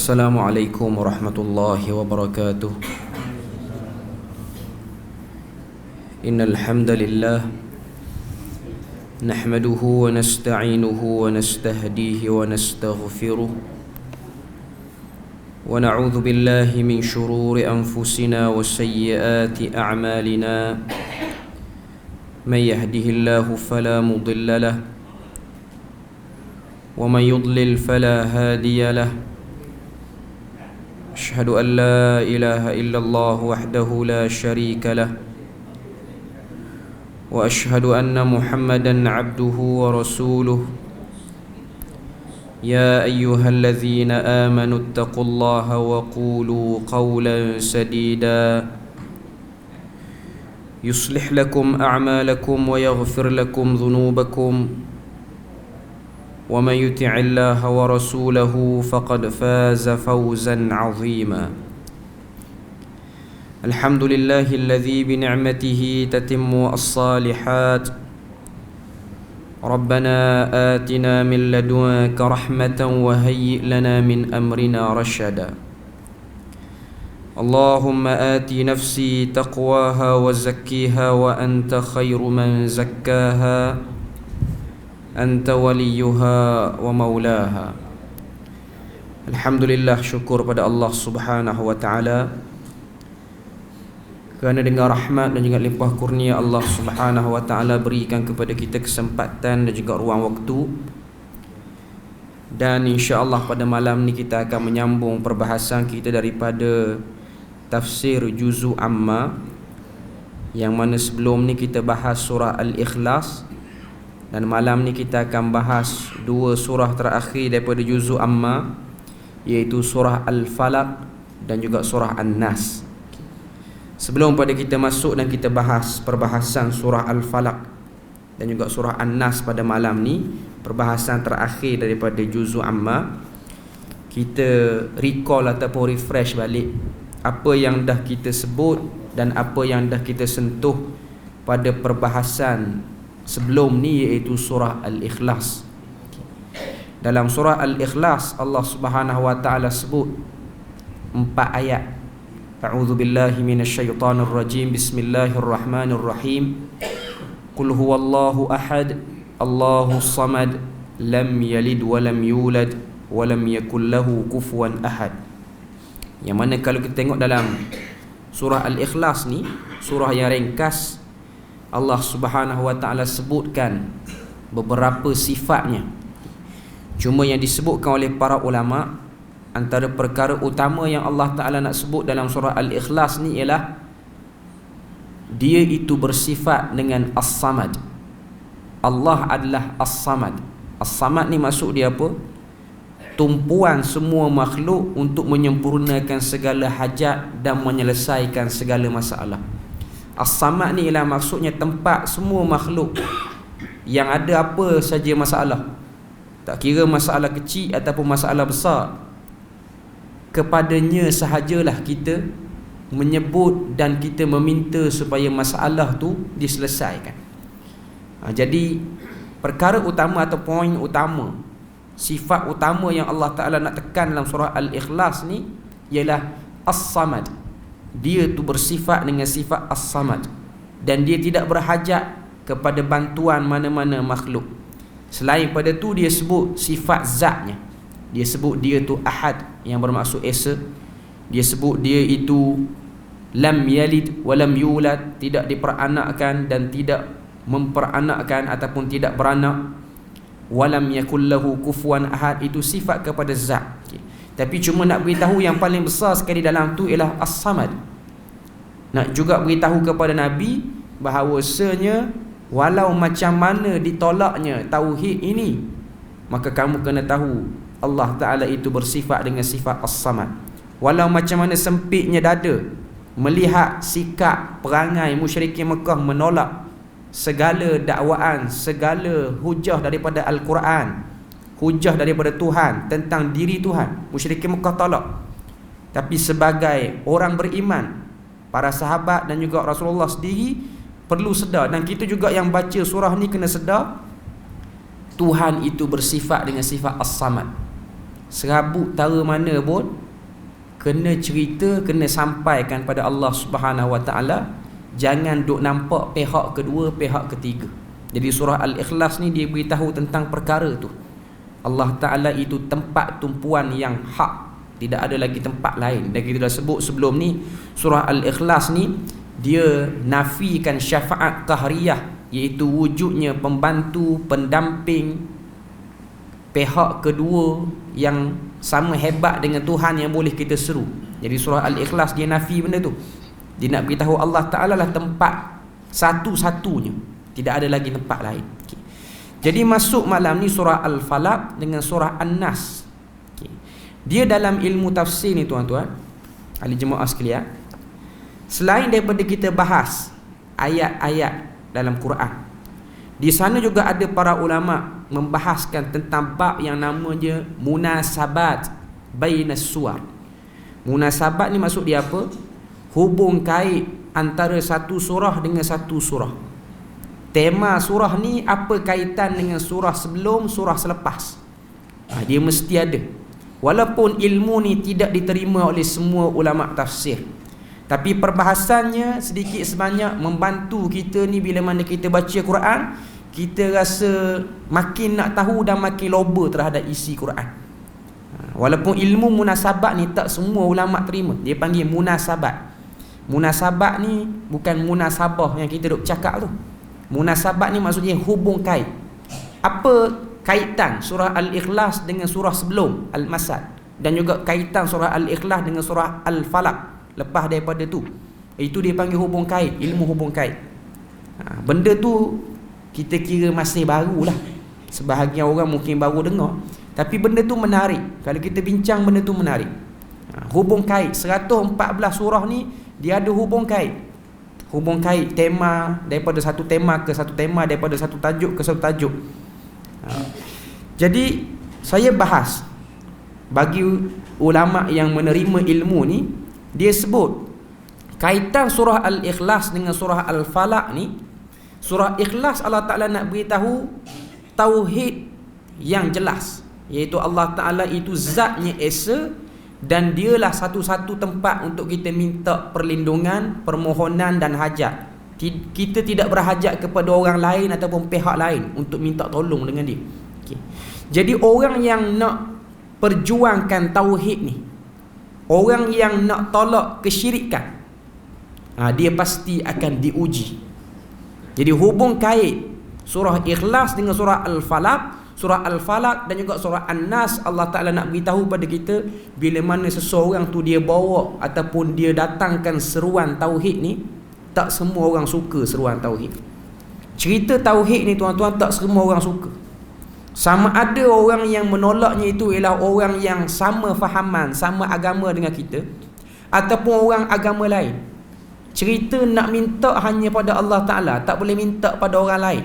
Assalamualaikum warahmatullahi wabarakatuh. Innal hamdalillah nahmaduhu wa nasta'inuhu wa nastahdihi wa nastaghfiruh wa na'udzu billahi min shururi anfusina wa sayyiati a'malina. Man yahdihillahu fala mudilla lahu wa man yudlil fala hadiya lahu. Asyhadu an la ilaha illallah wahdahu la syarika lah wa asyhadu anna Muhammadan abduhu wa rasuluh. Ya ayyuhalladzina amanu ittaqullaha wa qulu qawlan sadida yuslih lakum a'malakum wa yaghfir lakum dhunubakum wa man yuti'illaha wa rasulahu faqad faza fawzan 'azima. Alhamdulillahilladzi bi ni'matihi tatimmu as-salihat. Rabbana atina min ladunka rahmatan wa hayyi' lana min amrina rashada. Allahumma ati nafsi taqwaha wa zakkiha wa anta khairu man zakkaha. Anta waliyuha wa maulaha. Alhamdulillah, syukur pada Allah subhanahu wa ta'ala kerana dengan rahmat dan juga limpah kurnia Allah subhanahu wa ta'ala berikan kepada kita kesempatan dan juga ruang waktu. Dan insya-Allah pada malam ni kita akan menyambung perbahasan kita daripada tafsir Juzu Amma, yang mana sebelum ni kita bahas surah Al-Ikhlas. Dan malam ni kita akan bahas dua surah terakhir daripada Juzu Amma, iaitu surah Al-Falaq dan juga surah An-Nas. Sebelum pada kita masuk dan kita bahas perbahasan surah Al-Falaq dan juga surah An-Nas pada malam ni, perbahasan terakhir daripada Juzu Amma, kita recall ataupun refresh balik apa yang dah kita sebut dan apa yang dah kita sentuh pada perbahasan sebelum ni, iaitu surah Al-Ikhlas. Dalam surah Al-Ikhlas Allah Subhanahu wa ta'ala sebut 4 ayat. A'udzu billahi minasyaitonir rajim. Bismillahirrahmanirrahim. Qul huwallahu ahad, Allahus samad, lam yalid wa lam yulad wa lam yakul lahu kufuwan ahad. Yang mana kalau kita tengok dalam surah Al-Ikhlas ni, surah yang ringkas, Allah Subhanahu wa ta'ala sebutkan beberapa sifatnya. Cuma yang disebutkan oleh para ulama, antara perkara utama yang Allah Ta'ala nak sebut dalam surah Al-Ikhlas ni ialah dia itu bersifat dengan As-Samad. Allah adalah As-Samad. As-Samad ni maksud dia apa? Tumpuan semua makhluk untuk menyempurnakan segala hajat dan menyelesaikan segala masalah. As-Samad ni ialah maksudnya tempat semua makhluk yang ada apa saja masalah, tak kira masalah kecil ataupun masalah besar, kepadanya sahajalah kita menyebut dan kita meminta supaya masalah tu diselesaikan. Jadi perkara utama atau poin utama, sifat utama yang Allah Ta'ala nak tekan dalam surah Al-Ikhlas ni ialah As-Samad. Dia tu bersifat dengan sifat As-Samad, dan dia tidak berhajat kepada bantuan mana-mana makhluk. Selain pada tu, dia sebut sifat zatnya. Dia sebut dia tu Ahad, yang bermaksud esa. Dia sebut dia itu lam yalid wa lam yulad, tidak diperanakkan dan tidak memperanakkan ataupun tidak beranak. Wa lam yakul lahu kufuwan ahad, itu sifat kepada zat. Tapi cuma nak beritahu yang paling besar sekali dalam tu ialah As-Samad. Nak juga beritahu kepada Nabi bahawasanya walau macam mana ditolaknya tauhid ini, maka kamu kena tahu Allah Ta'ala itu bersifat dengan sifat As-Samad. Walau macam mana sempitnya dada melihat sikap perangai musyrikin Mekah menolak segala dakwaan, segala hujah daripada Al-Quran, hujah daripada Tuhan tentang diri Tuhan, musyrikin Mekah tolak. Tapi sebagai orang beriman, para sahabat dan juga Rasulullah sendiri perlu sedar, dan kita juga yang baca surah ni kena sedar, Tuhan itu bersifat dengan sifat As-Samad. serabut tara mana pun kena cerita, kena sampaikan pada Allah Subhanahu Wa Taala. Jangan duk nampak pihak kedua, pihak ketiga. Jadi surah Al-Ikhlas ni dia beritahu tentang perkara tu. Allah Ta'ala itu tempat tumpuan yang hak, tidak ada lagi tempat lain. Dan kita dah sebut sebelum ni, surah Al-Ikhlas ni dia nafikan syafaat qahriyah, iaitu wujudnya pembantu, pendamping pihak kedua yang sama hebat dengan Tuhan yang boleh kita seru. Jadi surah Al-Ikhlas dia nafi benda tu. Dia nak beritahu Allah Ta'ala lah tempat satu-satunya, tidak ada lagi tempat lain. Okay. Jadi masuk malam ni surah Al-Falaq dengan surah An-Nas. Okay. Dia dalam ilmu tafsir ni tuan-tuan, ahli jemaah sekalian, selain daripada kita bahas ayat-ayat dalam Quran, di sana juga ada para ulama membahaskan tentang bab yang namanya munasabat bainas suwar. Munasabat ni maksud dia apa? Hubung kait antara satu surah dengan satu surah. Tema surah ni apa kaitan dengan surah sebelum, surah selepas. Dia mesti ada. Walaupun ilmu ni tidak diterima oleh semua ulama tafsir, tapi perbahasannya sedikit sebanyak membantu kita ni. Bila mana kita baca Quran, kita rasa makin nak tahu dan makin loba terhadap isi Quran. Walaupun ilmu munasabat ni tak semua ulama terima, dia panggil munasabat. Munasabat ni bukan munasabah yang kita duk cakap tu. Munasabat ni maksudnya hubung kait. Apa kaitan surah Al-Ikhlas dengan surah sebelum Al-Masad, dan juga kaitan surah Al-Ikhlas dengan surah Al-Falaq lepas daripada tu. Itu dia panggil hubung kait, ilmu hubung kait. Benda tu kita kira masih barulah. Sebahagian orang mungkin baru dengar, tapi benda tu menarik. Kalau kita bincang, benda tu menarik. Hubung kait 114 surah ni dia ada hubung kait. Hubung kait tema, daripada satu tema ke satu tema, daripada satu tajuk ke satu tajuk. Jadi saya bahas, bagi ulama yang menerima ilmu ni, dia sebut kaitan surah Al-Ikhlas dengan surah Al-Falaq ni. Surah Ikhlas Allah Ta'ala nak beritahu tauhid yang jelas, iaitu Allah Ta'ala itu zatnya esa, dan dialah satu-satu tempat untuk kita minta perlindungan, permohonan dan hajat. Kita tidak berhajat kepada orang lain ataupun pihak lain untuk minta tolong dengan dia. Okay. Jadi orang yang nak perjuangkan tauhid ni, orang yang nak tolak kesyirikan, dia pasti akan diuji. Jadi hubung kait surah Ikhlas dengan surah Al-Falaq, surah Al-Falaq dan juga surah An-Nas, Allah Ta'ala nak beritahu pada kita, bila mana seseorang tu dia bawa ataupun dia datangkan seruan tauhid ni, tak semua orang suka seruan tauhid. Cerita tauhid ni tuan-tuan, tak semua orang suka. Sama ada orang yang menolaknya itu ialah orang yang sama fahaman, sama agama dengan kita, ataupun orang agama lain. Cerita nak minta hanya pada Allah Ta'ala, tak boleh minta pada orang lain.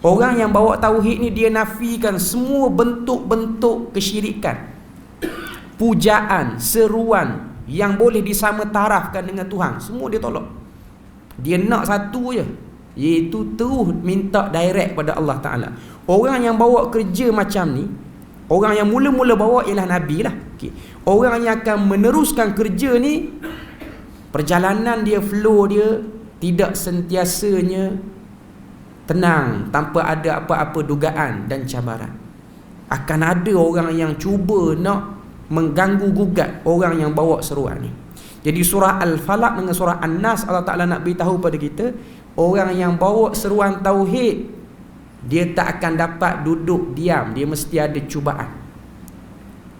Orang yang bawa tauhid ni dia nafikan semua bentuk-bentuk kesyirikan, pujaan, seruan yang boleh disamatarafkan dengan Tuhan, semua dia tolak. Dia nak satu je, iaitu terus minta direct pada Allah Ta'ala. Orang yang bawa kerja macam ni, orang yang mula-mula bawa ialah Nabi lah. Okay. Orang yang akan meneruskan kerja ni, perjalanan dia, flow dia tidak sentiasanya tenang, tanpa ada apa-apa dugaan dan cabaran. Akan ada orang yang cuba nak mengganggu gugat orang yang bawa seruan ni. Jadi surah Al-Falaq dengan surah An-Nas, Allah Ta'ala nak beritahu pada kita, orang yang bawa seruan tauhid, dia tak akan dapat duduk diam, dia mesti ada cubaan.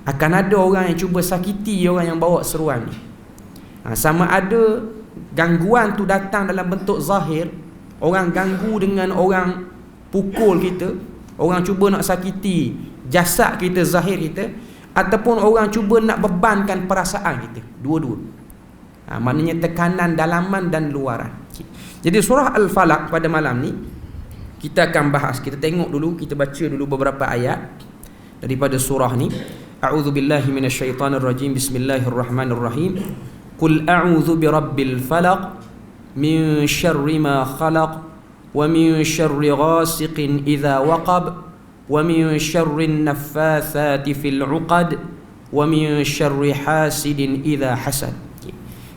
Akan ada orang yang cuba sakiti orang yang bawa seruan ni. Sama ada gangguan tu datang dalam bentuk zahir, orang ganggu dengan orang pukul kita, orang cuba nak sakiti jasad kita, zahir kita, ataupun orang cuba nak bebankan perasaan kita, dua-dua. Maknanya tekanan dalaman dan luaran. Jadi surah Al-Falaq pada malam ni kita akan bahas. Kita tengok dulu, kita baca dulu beberapa ayat daripada surah ni. A'udzubillahi minasyaitonirrajim. Bismillahirrahmanirrahim. Qul a'udzu birabbil falaq min syarri ma khalaq wa min syarri ghasiqin idza waqab wa min syarrin naffatsati fil 'uqad wa min syarri hasidin idza hasad.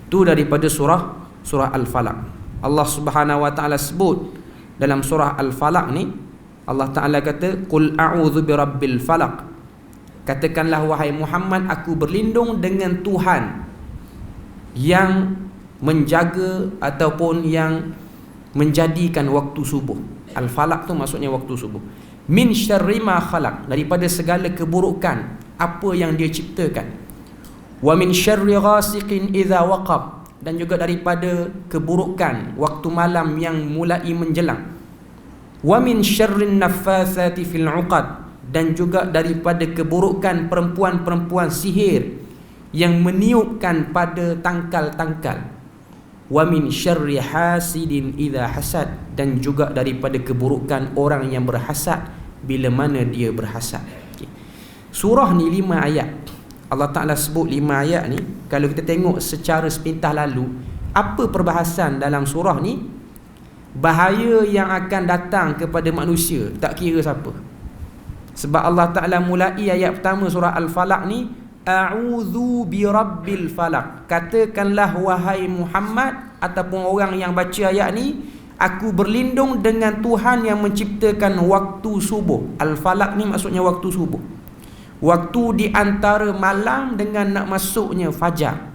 Itu daripada surah Al-Falaq. Allah Subhanahu wa taala sebut dalam surah Al-Falaq ni, Allah Taala kata, qul a'udzu birabbil falaq. Katakanlah wahai Muhammad, aku berlindung dengan Tuhan yang menjaga ataupun yang menjadikan waktu subuh. Al-Falaq tu maksudnya waktu subuh. Min syarri ma khalaq, daripada segala keburukan apa yang dia ciptakan. Wa min syarri ghasiqin idza waqab, dan juga daripada keburukan waktu malam yang mulai menjelang. Wa min syarrin naffatsati fil 'uqad, dan juga daripada keburukan perempuan-perempuan sihir yang meniupkan pada tangkal-tangkal. Wa min syarri hasidin idza hasad, dan juga daripada keburukan orang yang berhasad bila mana dia berhasad. Surah ni 5 ayat. Allah Ta'ala sebut 5 ayat ni. Kalau kita tengok secara sepintas lalu, apa perbahasan dalam surah ni? Bahaya yang akan datang kepada manusia, tak kira siapa. Sebab Allah Ta'ala mulai ayat pertama surah Al-Falaq ni, a'udzu birabbil falaq. Katakanlah wahai Muhammad ataupun orang yang baca ayat ni, aku berlindung dengan Tuhan yang menciptakan waktu subuh. Al-Falaq ni maksudnya waktu subuh, waktu di antara malam dengan nak masuknya fajar.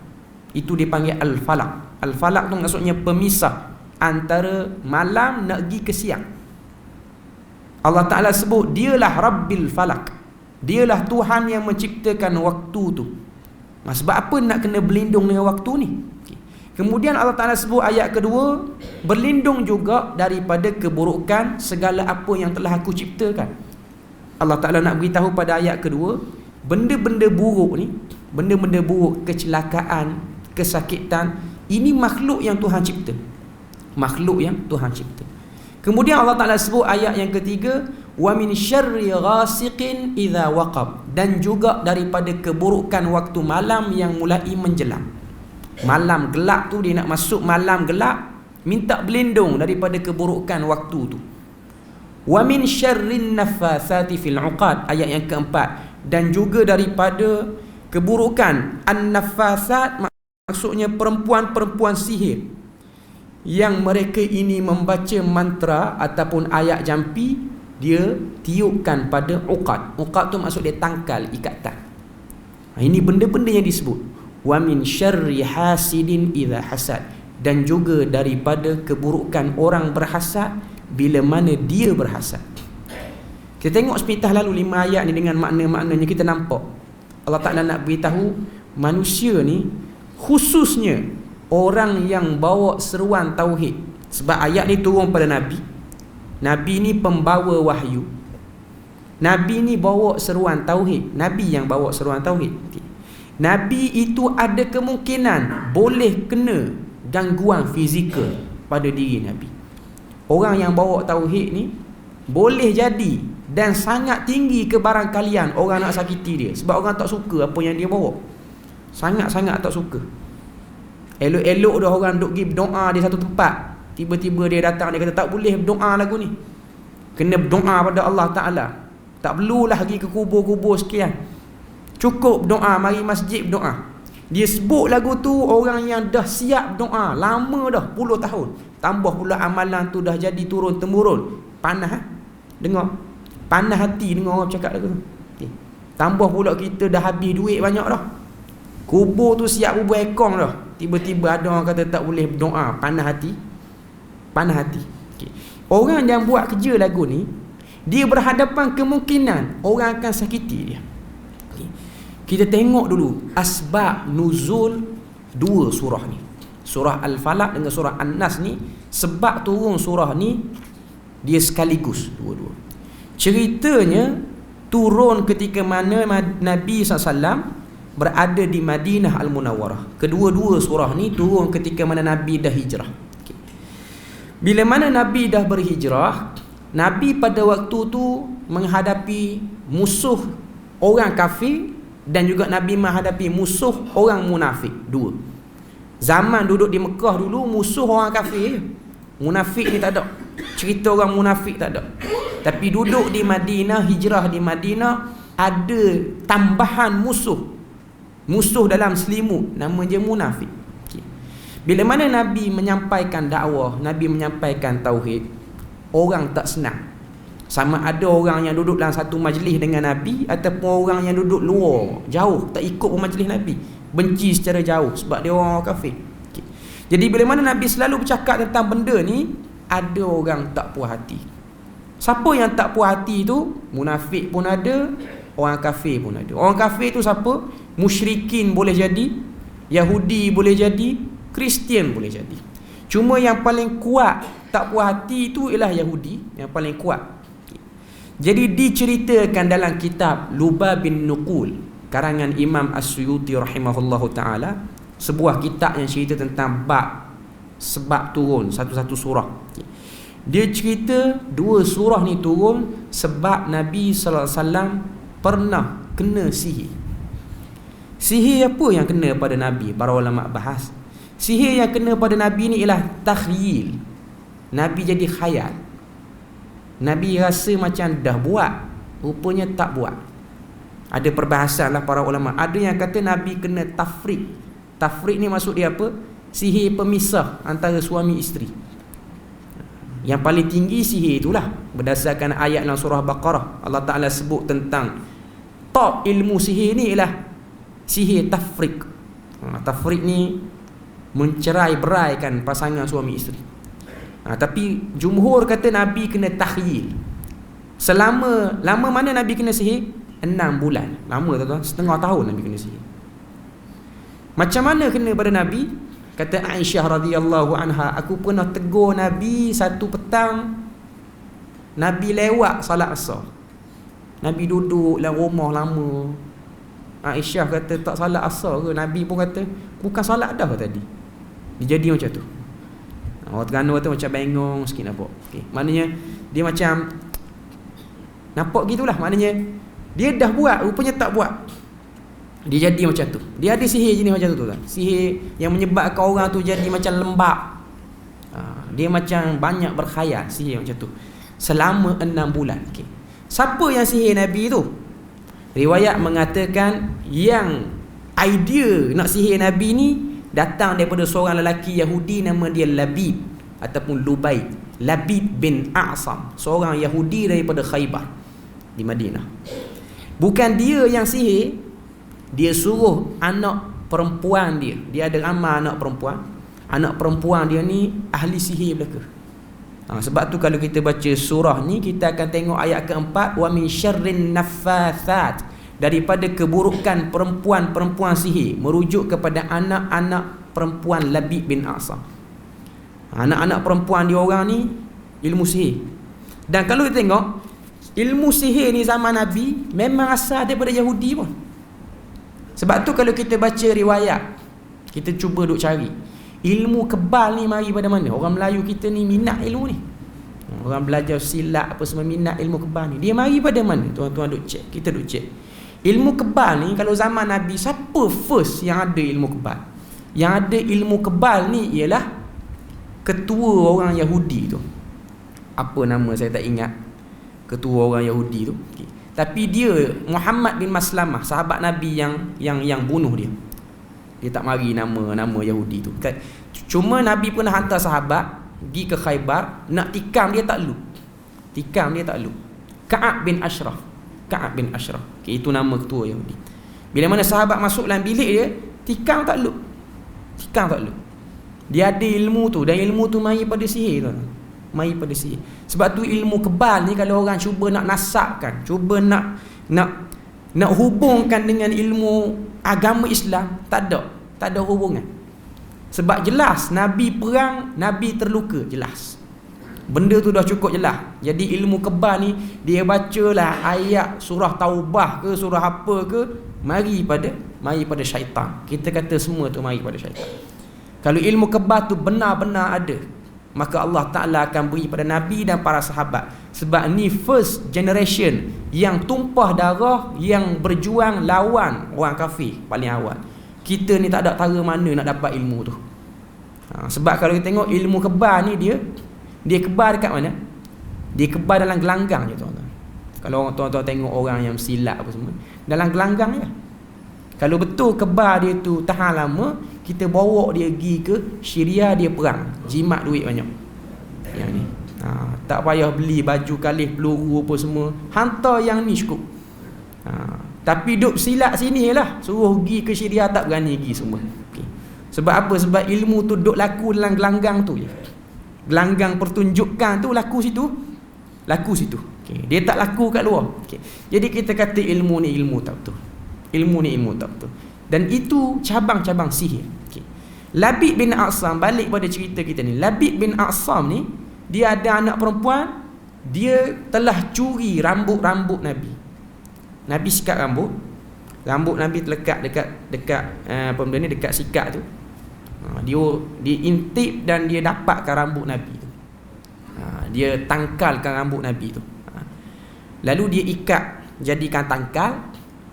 Itu dipanggil Al-Falaq. Al-Falaq tu maksudnya pemisah antara malam nak pergi ke siang. Allah Ta'ala sebut dialah Rabbil Falaq, dialah Tuhan yang menciptakan waktu tu. Sebab apa nak kena berlindung dengan waktu ni? Kemudian Allah Ta'ala sebut ayat kedua, berlindung juga daripada keburukan segala apa yang telah aku ciptakan. Allah Ta'ala nak beritahu pada ayat kedua, benda-benda buruk ni, benda-benda buruk, kecelakaan, kesakitan, ini makhluk yang Tuhan cipta. Makhluk yang Tuhan cipta. Kemudian Allah Ta'ala sebut ayat yang ketiga, wa min syarri ghasiqin idza waqab, dan juga daripada keburukan waktu malam yang mulai menjelang. Malam gelap tu, dia nak masuk malam gelap, minta berlindung daripada keburukan waktu tu. Wa min syarrin naffatsati fil 'uqad, ayat yang keempat, dan juga daripada keburukan an-naffatsat, maksudnya perempuan-perempuan sihir yang mereka ini membaca mantra ataupun ayat jampi, dia tiupkan pada uqad. Uqad tu maksud dia tangkal, ikatan. Ini benda-benda yang disebut. Wa min syarri hasidin idza hasad, dan juga daripada keburukan orang berhasad bila mana dia berhasad. Kita tengok sepintas lalu 5 ayat ni dengan makna-maknanya, kita nampak Allah Ta'ala nak beritahu manusia ni, khususnya orang yang bawa seruan tauhid. Sebab ayat ni turun pada Nabi. Nabi ni pembawa wahyu. Nabi ni bawa seruan tauhid. Nabi yang bawa seruan tauhid. Nabi itu ada kemungkinan boleh kena gangguan fizikal pada diri Nabi. Orang yang bawa tauhid ni boleh jadi dan sangat tinggi kebarangkalian orang nak sakiti dia. Sebab orang tak suka apa yang dia bawa. Sangat-sangat tak suka. Elok-elok dah orang duk pergi berdoa di satu tempat, tiba-tiba dia datang, dia kata tak boleh berdoa lagu ni, kena berdoa pada Allah Ta'ala, tak perlulah pergi ke kubur-kubur sekian, cukup berdoa, mari masjid berdoa. Dia sebut lagu tu orang yang dah siap doa lama dah, puluh tahun, tambah pula amalan tu dah jadi turun-temurun. Panas dengar, panas hati dengar orang cakap lagu tu. Tambah pula kita dah habis duit banyak dah, kubur tu siap bubur ekong dah, tiba-tiba ada orang kata tak boleh berdoa. Panas hati. Panas hati. Orang yang buat kerja lagu ni, dia berhadapan kemungkinan orang akan sakiti dia. Kita tengok dulu asbab nuzul dua surah ni, surah Al-Falaq dengan surah An-Nas ni. Sebab turun surah ni dia sekaligus dua-dua. Ceritanya turun ketika mana Nabi SAW berada di Madinah Al-Munawwarah. Kedua-dua surah ni turun ketika mana Nabi dah hijrah. Bila mana Nabi dah berhijrah, Nabi pada waktu tu menghadapi musuh orang kafir, dan juga Nabi menghadapi musuh orang munafik. Dua. Zaman duduk di Mekah dulu, musuh orang kafir, munafik ni tak ada. Cerita orang munafik tak ada. Tapi duduk di Madinah, hijrah di Madinah, ada tambahan musuh dalam selimut, nama dia munafik. Bila mana Nabi menyampaikan dakwah, Nabi menyampaikan tauhid, orang tak senang. Sama ada orang yang duduk dalam satu majlis dengan Nabi, ataupun orang yang duduk luar, jauh, tak ikut majlis Nabi, benci secara jauh sebab dia orang kafir. Jadi bila mana Nabi selalu bercakap tentang benda ni, ada orang tak puas hati. Siapa yang tak puas hati tu? Munafik pun ada, orang kafir pun ada. Orang kafir tu siapa? Musyrikin boleh jadi, Yahudi boleh jadi, Kristian boleh jadi. Cuma yang paling kuat tak puas hati itu ialah Yahudi, yang paling kuat. Jadi diceritakan dalam kitab Lubabin Nuqul karangan Imam As-Suyuti rahimahullahu ta'ala, sebuah kitab yang cerita tentang sebab turun satu-satu surah. Dia cerita 2 surah ni turun sebab Nabi sallallahu alaihi wasallam pernah kena sihir. Sihir apa yang kena pada Nabi? Para ulama bahas, sihir yang kena pada Nabi ni ialah takhyil. Nabi jadi khayal. Nabi rasa macam dah buat, rupanya tak buat. Ada perbahasan lah para ulama. Ada yang kata Nabi kena tafrik. Tafrik ni maksud dia apa? Sihir pemisah antara suami isteri. Yang paling tinggi sihir itulah, berdasarkan ayat dalam surah Baqarah. Allah Ta'ala sebut tentang top ilmu sihir ni ialah sihir tafrik. Tafrik ni mencerai beraikan pasangan suami isteri. Tapi jumhur kata Nabi kena takhyil. Lama mana Nabi kena sihir? 6 bulan. Lama tuan-tuan, setengah tahun Nabi kena sihir. Macam mana kena pada Nabi? Kata Aisyah radhiyallahu anha, aku pernah tegur Nabi satu petang, Nabi lewat salat asar. Nabi duduk dalam rumah lama. Aisyah kata, tak salat asar ke? Nabi pun kata, bukan salat dah tadi. Dia jadi macam tu. Orang Terengganu kata macam bengong sikit nampak. Okay. Maknanya dia macam nampak gitulah. Maknanya dia dah buat, rupanya tak buat. Dia jadi macam tu. Dia ada sihir jenis macam tu kan. Sihir yang menyebabkan orang tu jadi macam lembab. Dia macam banyak berkhayal, sihir macam tu. Selama 6 bulan. Okay. Siapa yang sihir Nabi tu? Riwayat mengatakan yang idea nak sihir Nabi ni datang daripada seorang lelaki Yahudi nama dia Labid ataupun Lubaid. Labid bin A'sam, seorang Yahudi daripada Khaybar di Madinah. Bukan dia yang sihir, dia suruh anak perempuan dia. Dia ada ramai anak perempuan. Anak perempuan dia ni ahli sihir belaka. Sebab tu kalau kita baca surah ni, kita akan tengok ayat keempat, wa min syarrin naffathat, daripada keburukan perempuan-perempuan sihir, merujuk kepada anak-anak perempuan Labid bin A'sam. Anak-anak perempuan dia orang ni ilmu sihir. Dan kalau kita tengok ilmu sihir ni zaman Nabi memang asal daripada Yahudi pun. Sebab tu kalau kita baca riwayat, kita cuba duk cari ilmu kebal ni mari pada mana. Orang Melayu kita ni minat ilmu ni. Orang belajar silat apa semua minat ilmu kebal ni. Dia mari pada mana? Tuan-tuan duk cek, kita duk cek. Ilmu kebal ni kalau zaman Nabi, siapa first yang ada ilmu kebal? Yang ada ilmu kebal ni ialah ketua orang Yahudi tu. Apa nama saya tak ingat. Ketua orang Yahudi tu. Okay. Tapi dia Muhammad bin Maslamah, sahabat Nabi yang bunuh dia. Dia tak mari nama Yahudi tu. Cuma Nabi pernah hantar sahabat pergi ke Khaybar nak tikam dia tak lu. Ka'ab bin Ashraf. Okay, itu nama ketua Yahudi. Bila mana sahabat masuk dalam bilik dia, tikam tak lu. Dia ada ilmu tu, dan ilmu tu mari pada sihir tu. Mari pada sihir. Sebab tu ilmu kebal ni kalau orang cuba nak nasabkan, cuba nak hubungkan dengan ilmu agama Islam, tak ada hubungan. Sebab jelas Nabi perang, Nabi terluka, jelas. Benda tu dah cukup jelas. Jadi ilmu kebal ni, dia bacalah ayat surah Taubah ke surah apa ke, mari pada syaitan. Kita kata semua tu mari pada syaitan. Kalau ilmu kebal tu benar-benar ada, maka Allah Ta'ala akan beri pada Nabi dan para sahabat. Sebab ni first generation yang tumpah darah, yang berjuang lawan orang kafir paling awal. Kita ni tak ada cara mana nak dapat ilmu tu. Sebab kalau kita tengok ilmu kebal ni, dia kebal dekat mana? Dia kebal dalam gelanggang je tuan-tuan. Kalau tuan-tuan tengok orang yang silap apa semua, dalam gelanggang je. Kalau betul kebal dia tu tahan lama, kita bawa dia pergi ke Syria, dia perang, jimat duit banyak. Yang ni tak payah beli baju kalis peluru apa semua, hantar yang ni cukup. Tapi duk silap sini lah, suruh pergi ke Syria tak berani pergi semua. Okay. Sebab apa? Sebab ilmu tu duk laku dalam gelanggang tu je. Gelanggang pertunjukan tu laku situ. Okay. Dia tak laku kat luar. Okay. Jadi kita kata ilmu ni ilmu tak betul. Ilmu ni ilmu tak betul. Dan itu cabang-cabang sihir. Okay. Labid bin A'sam, balik pada cerita kita ni. Labid bin A'sam ni, dia ada anak perempuan, dia telah curi rambut-rambut Nabi. Nabi sikat rambut Nabi terlekat dekat apa benda ni, dekat sikat tu. Dia intip dan dia dapatkan rambut Nabi tu. Dia tangkalkan rambut Nabi tu. Lalu dia ikat jadikan tangkal,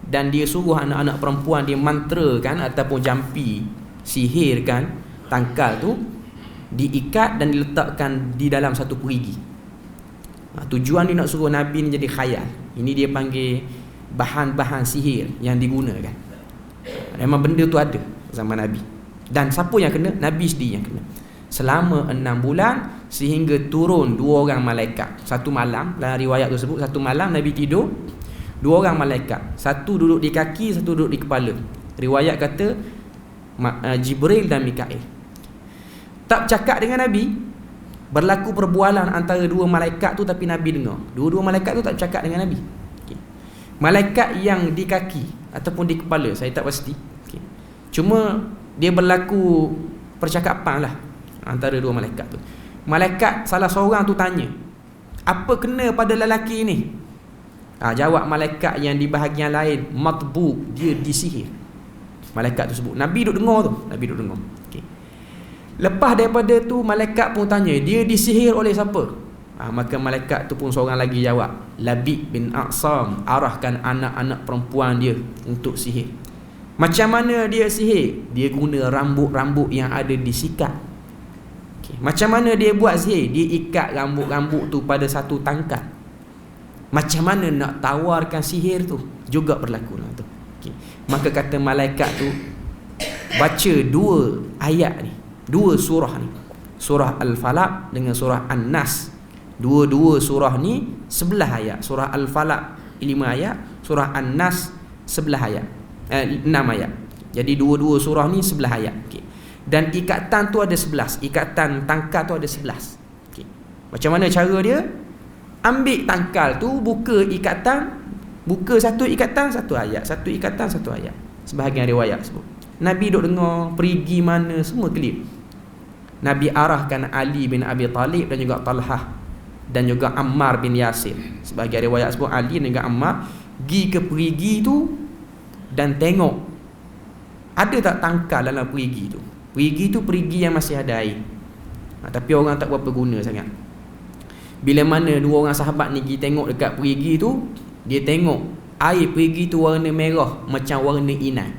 dan dia suruh anak-anak perempuan dia mantrakan ataupun jampi, sihirkan tangkal tu, diikat dan diletakkan di dalam satu perigi. Tujuan dia nak suruh Nabi ni jadi khayal. Ini dia panggil bahan-bahan sihir yang digunakan. Memang benda tu ada zaman Nabi. Dan siapa yang kena? Nabi sendiri yang kena. Selama 6 bulan, sehingga turun 2 orang malaikat. Satu malam, dalam riwayat tersebut, satu malam Nabi tidur, 2 orang malaikat. Satu duduk di kaki, satu duduk di kepala. Riwayat kata Jibril dan Mikail. Tak cakap dengan Nabi, berlaku perbualan antara 2 malaikat tu, tapi Nabi dengar. Dua-dua malaikat tu tak cakap dengan Nabi. Okay. Malaikat yang di kaki ataupun di kepala, saya tak pasti. Okay. Cuma dia berlaku percakapan lah antara 2 malaikat tu. Malaikat salah seorang tu tanya, apa kena pada lelaki ni? Jawab malaikat yang di bahagian lain, matbu, dia disihir. Malaikat tu sebut. Nabi duk dengar tu. Okay. Lepas daripada tu, malaikat pun tanya, dia disihir oleh siapa? Maka malaikat tu pun seorang lagi jawab, Labid bin A'sam arahkan anak-anak perempuan dia untuk sihir. Macam mana dia sihir? Dia guna rambut-rambut yang ada di sikat. Okay. Macam mana dia buat sihir? Dia ikat rambut-rambut tu pada satu tangkal. Macam mana nak tawarkan sihir tu? Juga berlaku lah tu. Okay. Maka kata malaikat tu, baca 2 ayat ni, 2 surah ni, surah Al-Falaq dengan surah An-Nas. Dua-dua surah ni 11 ayat. Surah Al-Falaq 5 ayat, surah An-Nas 11 ayat, 6 ayat. Jadi dua-dua surah ni 11 ayat. Okay. Dan ikatan tu ada 11. Ikatan tangkal tu ada 11. Okay. Macam mana cara dia? Ambil tangkal tu, buka ikatan, buka satu ikatan satu ayat, satu ikatan satu ayat. Sebahagian riwayat sebut. Nabi duk dengar, pergi mana, semua clear. Nabi arahkan Ali bin Abi Talib dan juga Talhah dan juga Ammar bin Yasir. Sebahagian riwayat sebut Ali dan juga Ammar pergi ke perigi tu dan tengok ada tak tangkal dalam perigi tu. Perigi tu perigi yang masih ada air. Tapi orang tak berapa guna sangat. Bila mana 2 orang sahabat ni pergi tengok dekat perigi tu, dia tengok air perigi tu warna merah macam warna inai.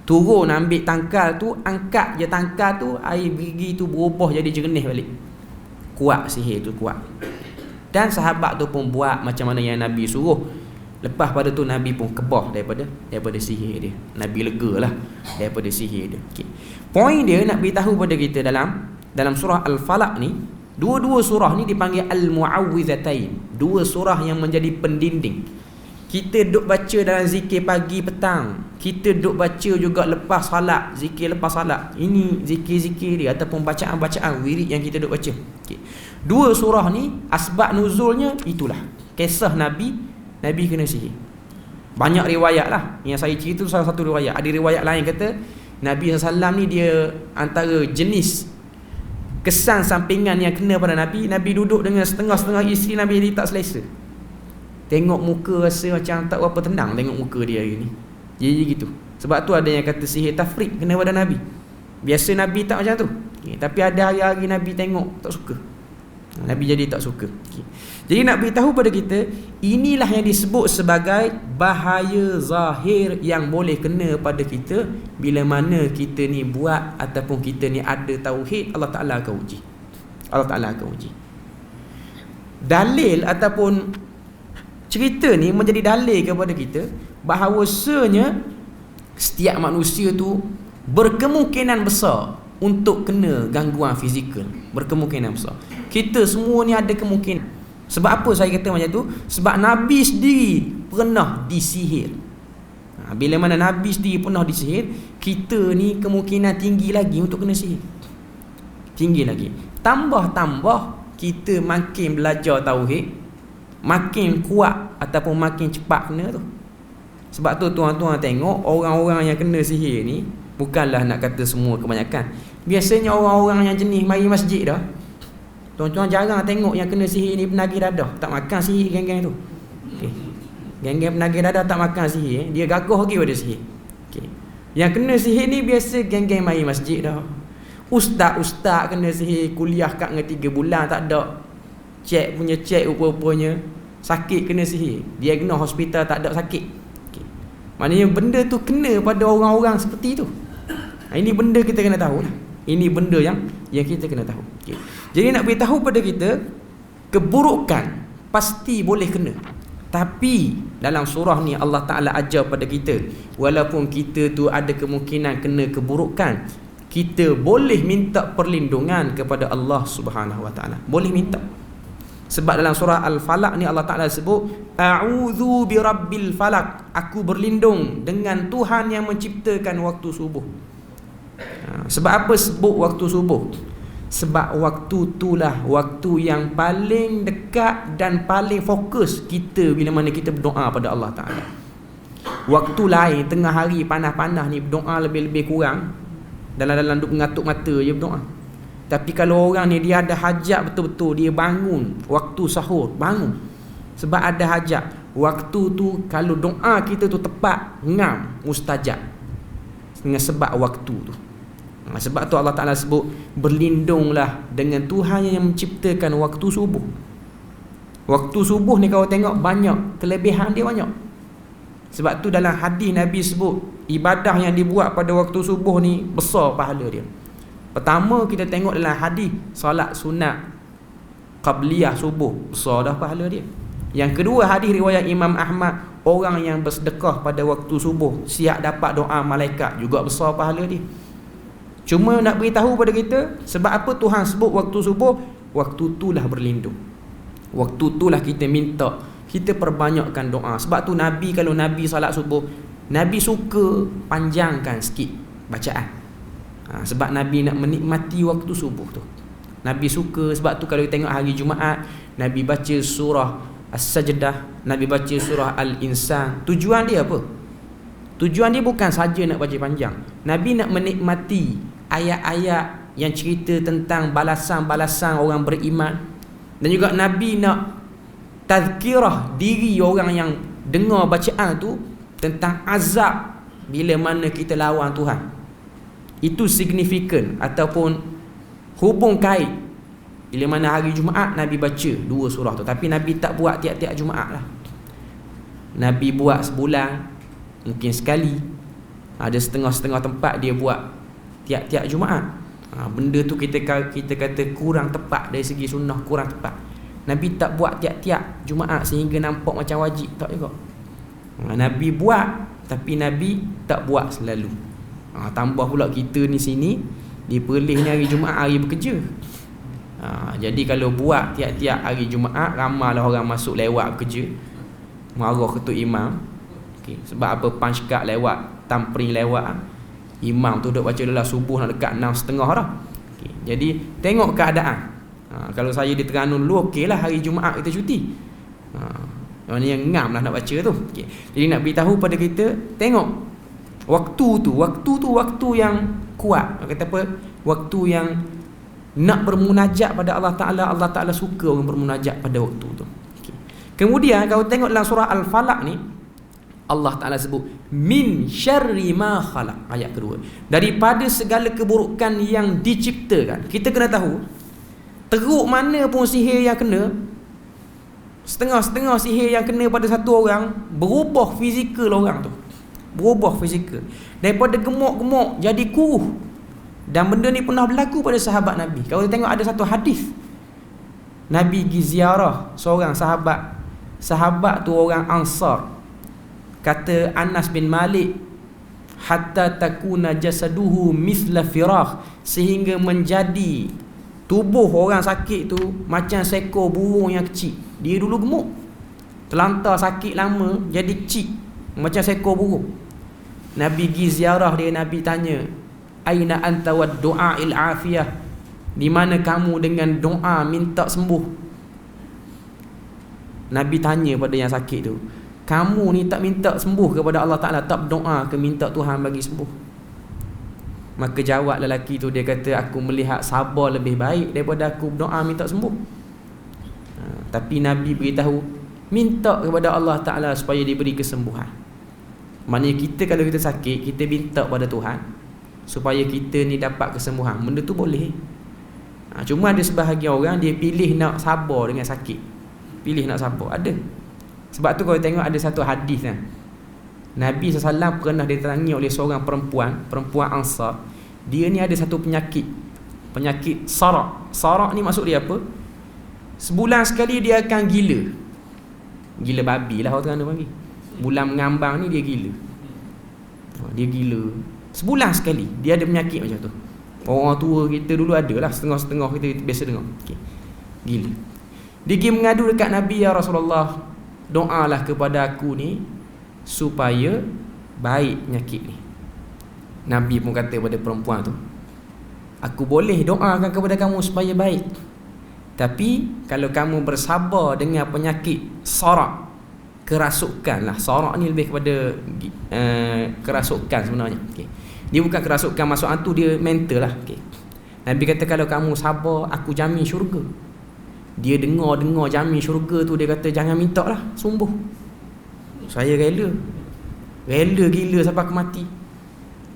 Turun ambil tangkal tu, angkat je tangkal tu, air perigi tu berubah jadi jernih balik. Kuat sihir tu, kuat. Dan sahabat tu pun buat macam mana yang Nabi suruh. Lepas pada tu Nabi pun kebah daripada sihir dia. Nabi lega lah daripada sihir dia. Okay. Poin dia nak beritahu pada kita dalam surah Al-Falaq ni, dua-dua surah ni dipanggil Al-Mu'awwizatain. 2 surah yang menjadi pendinding. Kita duk baca dalam zikir pagi petang, kita duk baca juga lepas salat, zikir lepas salat. Ini zikir-zikir dia ataupun bacaan-bacaan wirid yang kita duk baca. Okay. 2 surah ni asbab nuzulnya itulah. Kisah Nabi kena sihir. Banyak riwayat lah. Yang saya cerita tu salah satu riwayat. Ada riwayat lain kata Nabi SAW ni dia antara jenis kesan sampingan yang kena pada Nabi. Nabi duduk dengan setengah-setengah isteri Nabi, jadi tak selesa. Tengok muka rasa macam tak berapa tenang tengok muka dia hari ni. Jadi gitu. Sebab tu ada yang kata sihir tafrik kena pada Nabi. Biasa Nabi tak macam tu. Okay. Tapi ada hari-hari Nabi tengok tak suka. Nabi jadi tak suka. Okay. Jadi nak beritahu pada kita, inilah yang disebut sebagai bahaya zahir yang boleh kena pada kita bila mana kita ni buat ataupun kita ni ada tauhid, Allah Ta'ala akan uji. Allah Ta'ala akan uji. dalil ataupun cerita ni menjadi dalil kepada kita bahawasanya setiap manusia tu berkemungkinan besar untuk kena gangguan fizikal. Berkemungkinan besar. Kita semua ni ada kemungkinan. Sebab apa saya kata macam tu? Sebab Nabi sendiri pernah disihir. Bila mana Nabi sendiri pernah disihir, kita ni kemungkinan tinggi lagi untuk kena sihir. Tinggi lagi. Tambah-tambah kita makin belajar tauhid, makin kuat ataupun makin cepat kena tu. Sebab tu tuan-tuan tengok orang-orang yang kena sihir ni, bukanlah nak kata semua, kebanyakan. Biasanya orang-orang yang jenis mari masjid dah. Tuan-tuan jarang tengok yang kena sihir ni penagih dadah. Tak makan sihir geng-geng tu. Okay. Geng-geng penagih dadah tak makan sihir. Dia gagah lagi pada sihir. Okay. Yang kena sihir ni biasa geng-geng mari masjid dah. Ustaz-ustaz kena sihir, kuliah kat dengan 3 bulan tak ada. Cek rupa-rupanya sakit kena sihir. Diagnos hospital tak ada sakit. Okay. Maknanya benda tu kena pada orang-orang seperti tu. Ini benda kita kena tahu lah. Ini benda yang kita kena tahu. Okay. Jadi nak beritahu pada kita, keburukan pasti boleh kena. Tapi dalam surah ni Allah Ta'ala ajar pada kita, walaupun kita tu ada kemungkinan kena keburukan, kita boleh minta perlindungan kepada Allah Subhanahu Wa Ta'ala. Boleh minta. Sebab dalam surah Al-Falaq ni Allah Ta'ala sebut, A'udhu birabbil falak, aku berlindung dengan Tuhan yang menciptakan waktu subuh. Sebab apa sebut waktu subuh? Sebab waktu itulah waktu yang paling dekat dan paling fokus kita bila mana kita berdoa pada Allah Ta'ala. Waktu lain tengah hari panas-panas ni berdoa lebih-lebih kurang, dalam duk mengatuk mata je berdoa. Tapi kalau orang ni dia ada hajat betul-betul, dia bangun waktu sahur, bangun sebab ada hajat. Waktu tu kalau doa kita tu tepat, ngam, mustajab dengan sebab waktu tu. Sebab tu Allah Ta'ala sebut, berlindunglah dengan Tuhan yang menciptakan waktu subuh. Waktu subuh ni kalau tengok banyak kelebihan dia, banyak. Sebab tu dalam hadis Nabi sebut, ibadah yang dibuat pada waktu subuh ni besar pahala dia. Pertama kita tengok dalam hadis, solat sunat qabliyah subuh, besar dah pahala dia. Yang kedua, hadis riwayat Imam Ahmad, orang yang bersedekah pada waktu subuh siap dapat doa malaikat, juga besar pahala dia. Cuma nak beritahu pada kita, sebab apa Tuhan sebut waktu subuh? Waktu itulah berlindung. Waktu itulah kita minta, kita perbanyakkan doa. Sebab tu Nabi, kalau Nabi salat subuh, Nabi suka panjangkan sikit bacaan. Sebab Nabi nak menikmati waktu subuh tu. Nabi suka. Sebab tu kalau tengok hari Jumaat, Nabi baca surah As-Sajdah, Nabi baca surah Al-Insan. Tujuan dia apa? Tujuan dia bukan saja nak baca panjang. Nabi nak menikmati ayat-ayat yang cerita tentang balasan-balasan orang beriman. Dan juga Nabi nak tazkirah diri orang yang dengar bacaan tu tentang azab bila mana kita lawan Tuhan. Itu signifikan ataupun hubung kait. Bila mana hari Jumaat Nabi baca 2 surah tu. Tapi Nabi tak buat tiap-tiap Jumaat lah. Nabi buat sebulan, mungkin sekali. Ada setengah-setengah tempat dia buat tiap-tiap Jumaat. Benda tu kita kata kurang tepat dari segi sunnah, kurang tepat. Nabi tak buat tiap-tiap Jumaat sehingga nampak macam wajib, tak juga. Nabi buat, tapi Nabi tak buat selalu. Tambah pula kita ni sini di Perlis ni hari Jumaat hari bekerja. Jadi kalau buat tiap-tiap hari Jumaat, ramailah orang masuk lewat bekerja, marah ketua imam. Okay. Sebab apa? Punch card lewat, tampering lewat. Imam tu duduk baca dalam subuh nak dekat 6.30 dah. Okay. Jadi tengok keadaan. Kalau saya di Terengganu dulu, okey lah hari Jumaat kita cuti. Yang ngam lah nak baca tu. Okay. Jadi nak beritahu pada kita, tengok waktu tu waktu yang kuat. Kata apa? Waktu yang nak bermunajat pada Allah Ta'ala. Allah Ta'ala suka orang bermunajat pada waktu tu. Okay. Kemudian kalau tengok dalam surah Al-Falaq ni, Allah Ta'ala sebut min syarri ma khalaq, ayat kedua, daripada segala keburukan yang diciptakan. Kita kena tahu, teruk mana pun sihir yang kena, setengah-setengah sihir yang kena pada satu orang, berubah fizikal orang tu, berubah fizikal, daripada gemuk-gemuk jadi kuruh. Dan benda ni pernah berlaku pada sahabat Nabi. Kalau kita tengok ada satu hadis Nabi pergi ziarah seorang sahabat. Sahabat tu orang Ansar. Kata Anas bin Malik, hatta takuna jasaduhu mithla firah, sehingga menjadi tubuh orang sakit tu macam seekor burung yang kecil. Dia dulu gemuk, terlantar sakit lama, jadi kecil macam seekor burung. Nabi pergi ziarah dia, Nabi tanya, aina anta wad du'a'il afiyah, di mana kamu dengan doa minta sembuh? Nabi tanya pada yang sakit tu, kamu ni tak minta sembuh kepada Allah Ta'ala, tak berdoa ke minta Tuhan bagi sembuh? Maka jawab lelaki tu, dia kata, aku melihat sabar lebih baik daripada aku berdoa minta sembuh. Tapi Nabi beritahu, minta kepada Allah Ta'ala supaya diberi kesembuhan. Maknanya kita kalau kita sakit, kita minta pada Tuhan supaya kita ni dapat kesembuhan. Benda tu boleh. Cuma ada sebahagian orang dia pilih nak sabar dengan sakit, pilih nak sabar. Ada. Sebab tu kalau tengok ada satu hadis kan, Nabi SAW pernah diterangi oleh seorang perempuan Ansar. Dia ni ada satu penyakit sarak. Sarak ni maksud dia apa? Sebulan sekali dia akan gila. Gila babi lah orang tu panggil. Bulan mengambang ni dia gila. Dia gila sebulan sekali. Dia ada penyakit macam tu. Orang tua kita dulu ada lah, setengah-setengah kita biasa dengar. Okay. Gila. Dia pergi mengadu dekat Nabi, ya Rasulullah, doalah kepada aku ni supaya baik penyakit ni. Nabi pun kata pada perempuan tu, aku boleh doakan kepada kamu supaya baik, tapi kalau kamu bersabar dengan penyakit sarak, kerasukan lah. Sarak ni lebih kepada kerasukan sebenarnya. Okay. Dia bukan kerasukan masuk hantu, dia mental lah. Okay. Nabi kata kalau kamu sabar, aku jamin syurga. Dia dengar jamin syurga tu, dia kata jangan minta lah sembuh. Saya rela gila sampai aku mati,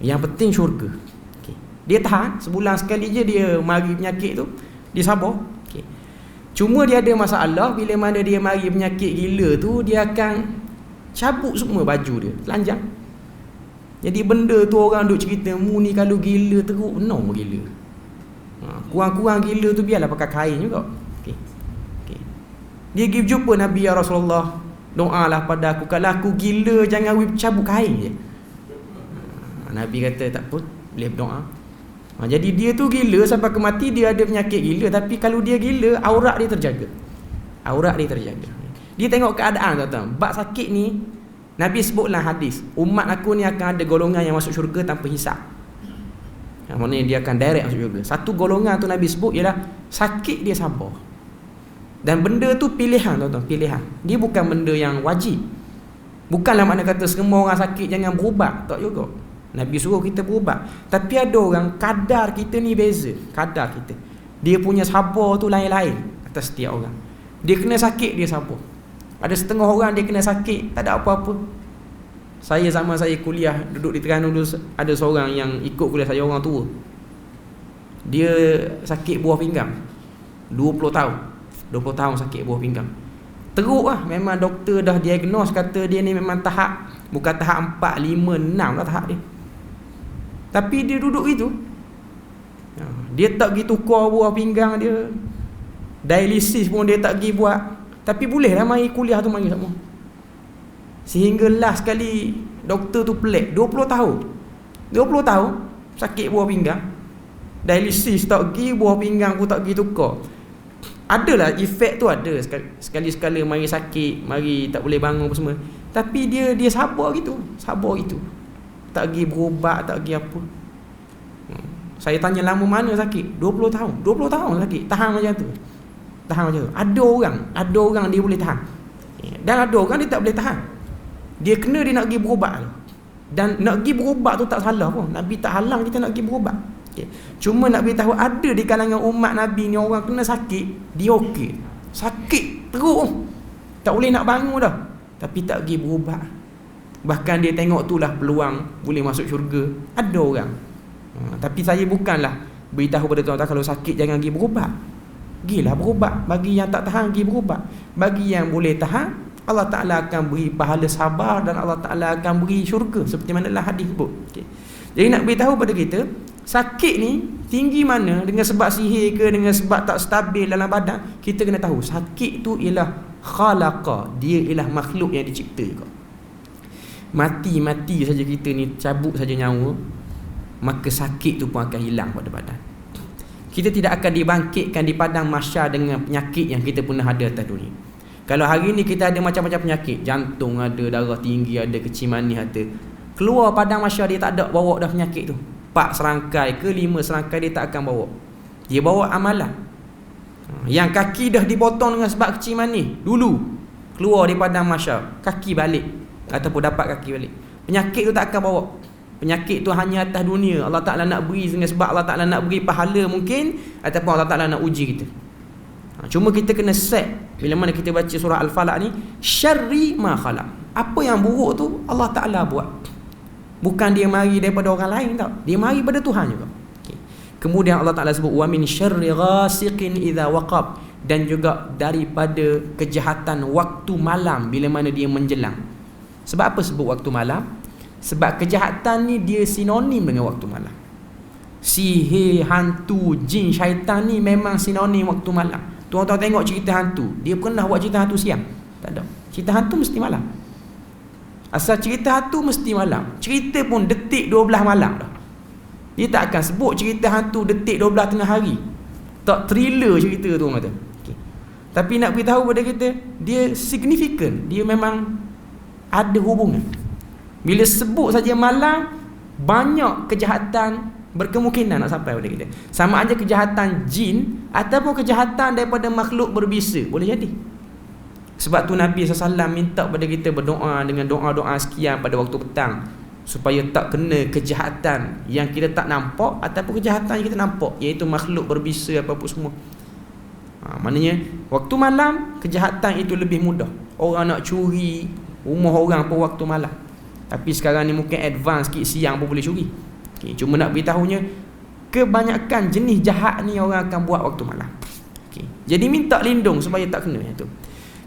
yang penting syurga. Okay. Dia tahan sebulan sekali je dia mari penyakit tu, dia sabar. Okay. Cuma dia ada masalah, bila mana dia mari penyakit gila tu, dia akan cabut semua baju dia, telanjang. Jadi benda tu orang duk cerita, mu ni kalau gila teruk, no gila. Kurang-kurang gila tu biarlah pakai kain juga. Okay. Dia pergi jumpa Nabi, ya Rasulullah, doalah pada aku, kalau aku gila jangan cabut kain je. Nabi kata tak apa, boleh berdoa. Jadi dia tu gila sampai ke mati, dia ada penyakit gila, tapi kalau dia gila, aurat dia terjaga. Dia tengok keadaan, tuan-tuan. Bab sakit ni Nabi sebutlah hadis, umat aku ni akan ada golongan yang masuk syurga tanpa hisap. Maksudnya dia akan direct masuk syurga. Satu golongan tu Nabi sebut ialah sakit dia sabar. Dan benda tu pilihan, tuan-tuan, pilihan. Dia bukan benda yang wajib. Bukanlah makna kata semua orang sakit jangan berubat, tak juga. Nabi suruh kita berubat. Tapi ada orang, kadar kita ni beza. Kadar kita, dia punya sabar tu lain-lain atas setiap orang. Dia kena sakit, dia sabar. Ada setengah orang dia kena sakit, tak ada apa-apa. Zaman saya kuliah duduk di Terengganu dulu, ada seorang yang ikut kuliah saya, orang tua. Dia sakit buah pinggang 20 tahun sakit buah pinggang. Teruk lah. Memang doktor dah diagnose, kata dia ni memang tahap, bukan tahap 4, 5, 6 lah tahap dia. Tapi dia duduk gitu. Dia tak pergi tukar buah pinggang dia, dialisis pun dia tak pergi buat. Tapi boleh lah mari kuliah tu mari semua. Sehingga last sekali doktor tu pelik, 20 tahun sakit buah pinggang, dialisis tak pergi, buah pinggang pun tak pergi tukar. Adalah efek tu ada, sekali-sekala mari sakit, mari tak boleh bangun apa semua. Tapi dia sabar gitu. Tak pergi berubat, tak pergi apa. Saya tanya lama mana sakit? 20 tahun sakit, tahan macam tu. Ada orang dia boleh tahan, dan ada orang dia tak boleh tahan. Dia kena, dia nak pergi berubat. Dan nak pergi berubat tu tak salah pun. Nabi tak halang kita nak pergi berubat. Okay. Cuma nak beritahu, ada di kalangan umat Nabi ni orang kena sakit, dia okey. Sakit teruk, tak boleh nak bangun dah, tapi tak pergi berubat. Bahkan dia tengok itulah peluang boleh masuk syurga. Ada orang. Tapi saya bukanlah beritahu pada tuan-tuan kalau sakit jangan pergi berubat. Gilah berubat. Bagi yang tak tahan, pergi berubat. Bagi yang boleh tahan, Allah Ta'ala akan beri pahala sabar, dan Allah Ta'ala akan beri syurga, seperti mana lah hadis sebut. Okay. Jadi nak beritahu pada kita, sakit ni tinggi mana, dengan sebab sihir ke, dengan sebab tak stabil dalam badan, kita kena tahu sakit tu ialah khalaqa, dia ialah makhluk yang dicipta juga. Mati saja kita ni, cabut saja nyawa, maka sakit tu pun akan hilang pada badan. Kita tidak akan dibangkitkan di padang mahsyar dengan penyakit yang kita pernah ada atas dunia. Kalau hari ni kita ada macam-macam penyakit, jantung ada, darah tinggi ada, kecil manis ada, keluar padang mahsyar dia tak ada bawa dah penyakit tu. 4 serangkai ke 5 serangkai dia tak akan bawa. Dia bawa amalan. Yang kaki dah dipotong dengan sebab kecil manis dulu, keluar di padang mahsyar, kaki balik ataupun dapat kaki balik. Penyakit tu tak akan bawa. Penyakit tu hanya atas dunia. Allah Ta'ala nak beri dengan sebab Allah Ta'ala nak beri pahala mungkin, ataupun Allah Ta'ala nak uji kita. Cuma kita kena set bila mana kita baca surah Al-Falaq ni, syarri ma khalaq. Apa yang buruk tu Allah Ta'ala buat. Bukan dia mari daripada orang lain tau. Dia mari pada Tuhan juga. Okay. Kemudian Allah Ta'ala sebut wa min syarri ghasiqin idza waqab, dan juga daripada kejahatan waktu malam bila mana dia menjelang. Sebab apa sebut waktu malam? Sebab kejahatan ni dia sinonim dengan waktu malam. Sihir, hantu, jin, syaitan ni memang sinonim waktu malam. Tuan-tuan tengok cerita hantu, dia pernah buat cerita hantu siang? Tak ada. Cerita hantu mesti malam. Asal cerita hantu mesti malam. Cerita pun detik 12 malam dah. Dia tak akan sebut cerita hantu detik 12 tengah hari. Tak thriller cerita tu orang kata. Okay. Tapi nak beritahu pada kita, dia signifikan. Dia memang ada hubungan. Bila sebut saja malam, banyak kejahatan berkemungkinan nak sampai pada kita. Sama ada kejahatan jin ataupun kejahatan daripada makhluk berbisa, boleh jadi. Sebab tu Nabi SAW minta pada kita berdoa dengan doa-doa sekian pada waktu petang, supaya tak kena kejahatan yang kita tak nampak ataupun kejahatan yang kita nampak, iaitu makhluk berbisa apa-apa semua. Maknanya waktu malam kejahatan itu lebih mudah. Orang nak curi rumah orang pun waktu malam. Tapi sekarang ni mungkin advance sikit, siang pun boleh curi. Okay, cuma nak beritahunya, kebanyakan jenis jahat ni orang akan buat waktu malam. Okay. Jadi minta lindung supaya tak kena itu.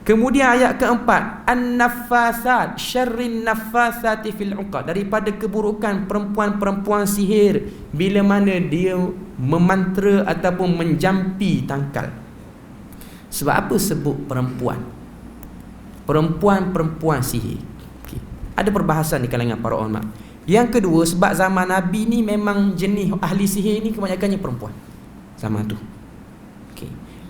Kemudian ayat keempat, an-naffasat syarrin naffasati fil 'uqad, daripada keburukan perempuan-perempuan sihir bila mana dia memantra ataupun menjampi tangkal. Sebab apa sebut perempuan? Perempuan-perempuan sihir. Okay. Ada perbahasan di kalangan para ulama. Yang kedua, sebab zaman Nabi ni memang jenis ahli sihir ni kebanyakannya perempuan zaman tu.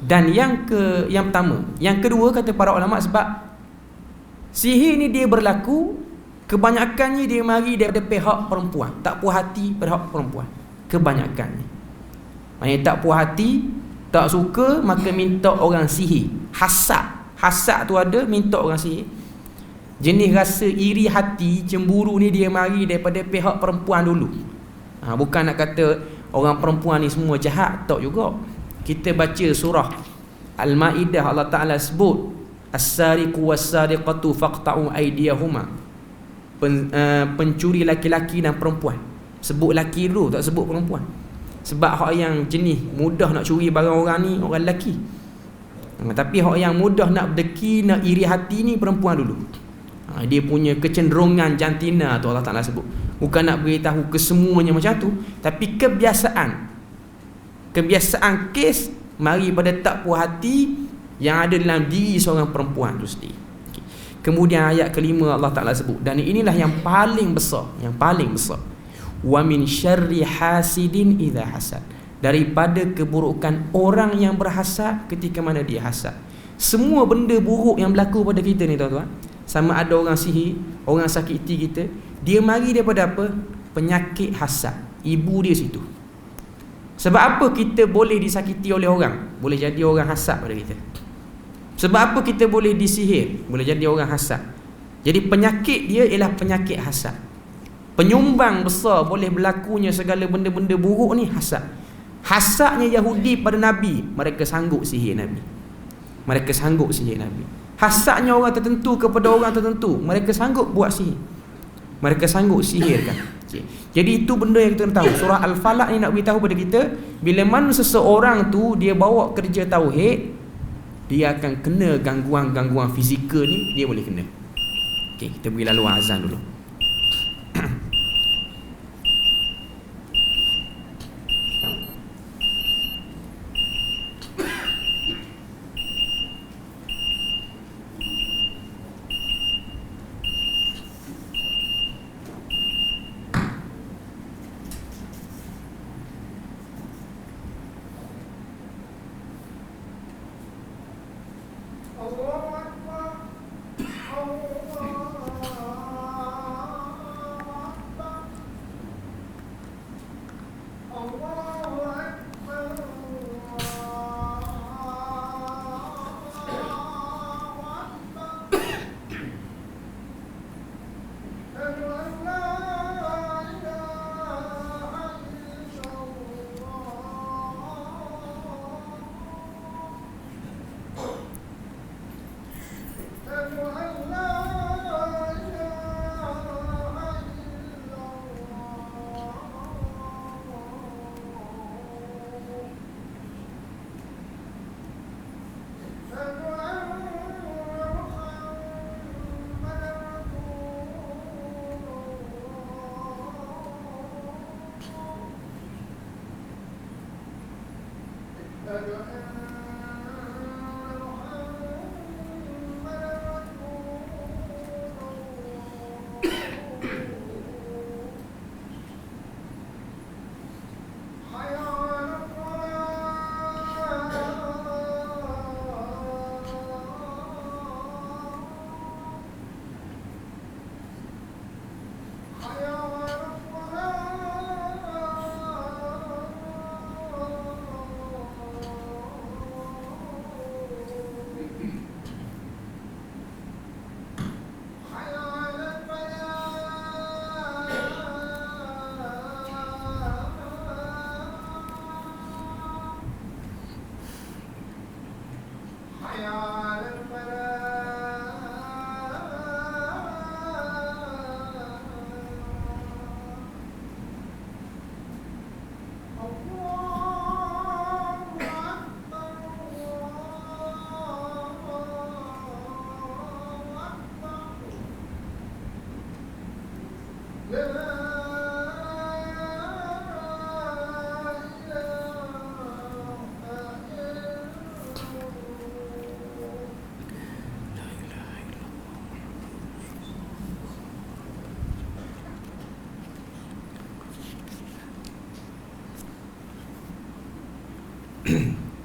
Dan yang pertama, yang kedua kata para ulama, sebab sihir ni dia berlaku kebanyakannya dia mari daripada pihak perempuan, tak puas hati pihak perempuan kebanyakannya. Maksudnya tak puas hati, tak suka, maka minta orang sihir. Hasad tu ada, minta orang sihir. Jenis rasa iri hati, cemburu ni dia mari daripada pihak perempuan dulu. Bukan nak kata orang perempuan ni semua jahat, tak juga. Kita baca surah Al-Ma'idah, Allah Ta'ala sebut as-sariqu was-sariqatu faqta'u aydiyahuma, pencuri laki-laki dan perempuan. Sebut laki dulu, tak sebut perempuan. Sebab hak yang jenis mudah nak curi barang orang ni orang lelaki. Tapi hak yang mudah nak berdeki, nak iri hati ni perempuan dulu. Dia punya kecenderungan jantina tu Allah Ta'ala sebut. Bukan nak beritahu kesemuanya macam tu, tapi kebiasaan kes mari pada tak puas hati yang ada dalam diri seorang perempuan tu sendiri. Okay. Kemudian ayat kelima Allah Ta'ala sebut, dan inilah yang paling besar, wa min syarri hasidin idza hasad, daripada keburukan orang yang berhasad ketika mana dia hasad. Semua benda buruk yang berlaku pada kita ni tuan-tuan, sama ada orang sihir, orang sakiti kita, dia mari daripada apa? Penyakit hasad. Ibu dia situ. Sebab apa kita boleh disakiti oleh orang? Boleh jadi orang hasad pada kita. Sebab apa kita boleh disihir? Boleh jadi orang hasad. Jadi penyakit dia ialah penyakit hasad. Penyumbang besar boleh berlakunya segala benda-benda buruk ni hasad. Hasadnya Yahudi pada Nabi, mereka sanggup sihir Nabi. Hasadnya orang tertentu kepada orang tertentu, mereka sanggup buat sihir. Mereka sanggup sihirkan. Okay. Jadi itu benda yang kita kena tahu. Surah Al-Falaq ni nak beritahu pada kita, bila mana seseorang tu dia bawa kerja tauhid, dia akan kena gangguan-gangguan fizikal ni, dia boleh kena. Okey, kita beri laluan azan dulu.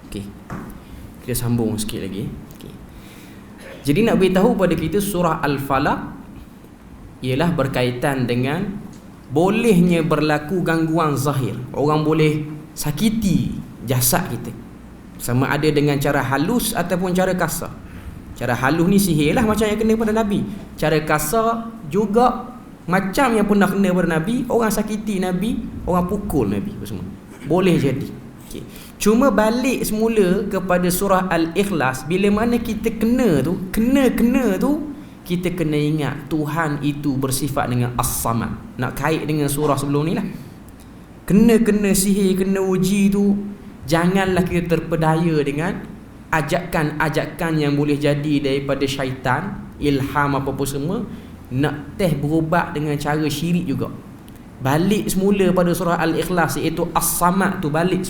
Okey. Kita sambung sikit lagi. Okey. Jadi nak beritahu pada kita surah Al-Falaq ialah berkaitan dengan bolehnya berlaku gangguan zahir. Orang boleh sakiti jasad kita, sama ada dengan cara halus ataupun cara kasar. Cara halus ni sihir lah, macam yang kena pada Nabi. Cara kasar juga macam yang pernah kena pada Nabi. Orang sakiti Nabi, orang pukul Nabi, apa semua boleh jadi. Okay. Cuma balik semula kepada surah Al-Ikhlas. Bila mana kita kena tu, kita kena ingat Tuhan itu bersifat dengan As-Samad. Nak kait dengan surah sebelum ni lah. Kena sihir, kena uji tu, janganlah kita terpedaya dengan ajakan-ajakan yang boleh jadi daripada syaitan, ilham apa-apa semua. Nak berubat dengan cara syirik juga. Balik semula pada surah Al-Ikhlas, iaitu As-Samad tu, balik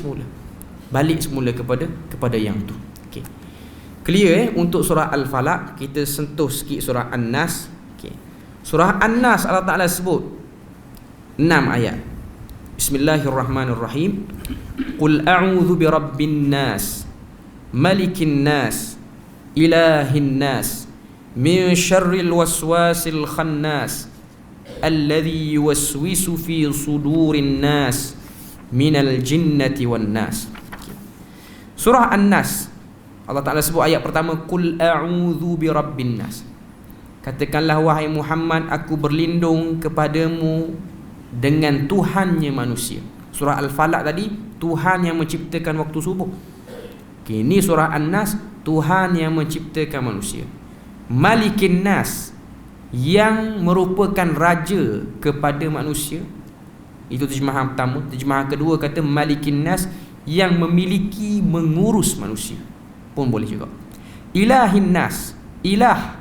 semula kepada yang tu. Okey. Clear untuk surah Al-Falaq. Kita sentuh sikit surah An-Nas. Okey. Surah An-Nas Allah Taala sebut 6 ayat. Bismillahirrahmanirrahim. Qul a'udzu birabbin nas, malikin nas, ilahin nas, min syarril waswasil khannas, alladhi yuwaswisu fi sudurin nas, minal jinnati wan nas. Surah An-Nas, Allah Ta'ala sebut ayat pertama, Qul a'udzu birabbin nas. Katakanlah wahai Muhammad, aku berlindung kepadamu dengan Tuhannya manusia. Surah Al-Falaq tadi, Tuhan yang menciptakan waktu subuh. Okay, ini surah An-Nas, Tuhan yang menciptakan manusia. Malikin nas, yang merupakan raja kepada manusia. Itu terjemahan pertama. Terjemahan kedua kata Malikin nas, yang memiliki, mengurus manusia, pun boleh juga. Ilahin nas, ilah,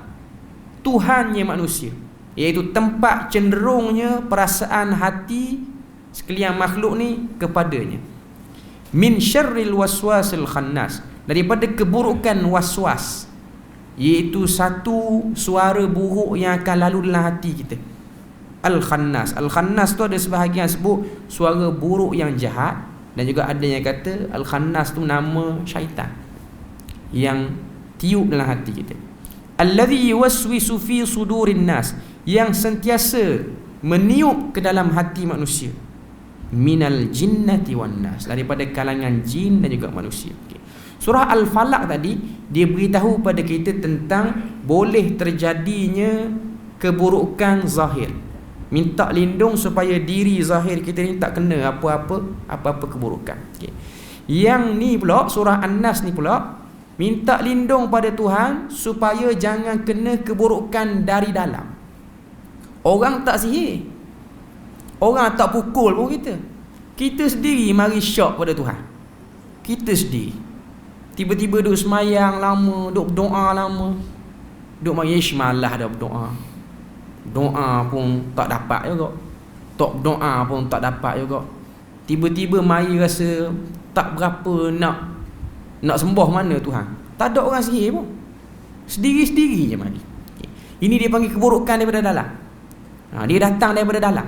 Tuhannya manusia, iaitu tempat cenderungnya perasaan hati sekalian makhluk ni kepadanya. Min syarril waswasil khannas, daripada keburukan waswas, iaitu satu suara buruk yang akan lalu dalam hati kita. Al-Khannas. Al-Khannas tu ada sebahagian sebut suara buruk yang jahat, dan juga ada yang kata Al-Khannas tu nama syaitan yang tiup dalam hati kita. Allazi yuwaswisu fi sudurin nas, yang sentiasa meniup ke dalam hati manusia. Minal jinnati wan nas, daripada kalangan jin dan juga manusia. Okay. Surah Al-Falaq tadi dia beritahu pada kita tentang boleh terjadinya keburukan zahir. Minta lindung supaya diri zahir kita ni tak kena apa-apa keburukan. Okay. Yang ni pula surah An-Nas ni pula minta lindung pada Tuhan supaya jangan kena keburukan dari dalam. Orang tak sihir, orang tak pukul pun kita. Kita sendiri mari syok pada Tuhan. Kita sendiri tiba-tiba duk semayang lama, duk berdoa lama, duk mari malah dah berdoa. Doa pun tak dapat juga. Tak berdoa pun tak dapat juga. Tiba-tiba mari rasa tak berapa nak sembah mana Tuhan. Tak ada orang sihir pun. Sendiri-sendiri je mari. Ini dia panggil keburukan daripada dalam. Dia datang daripada dalam.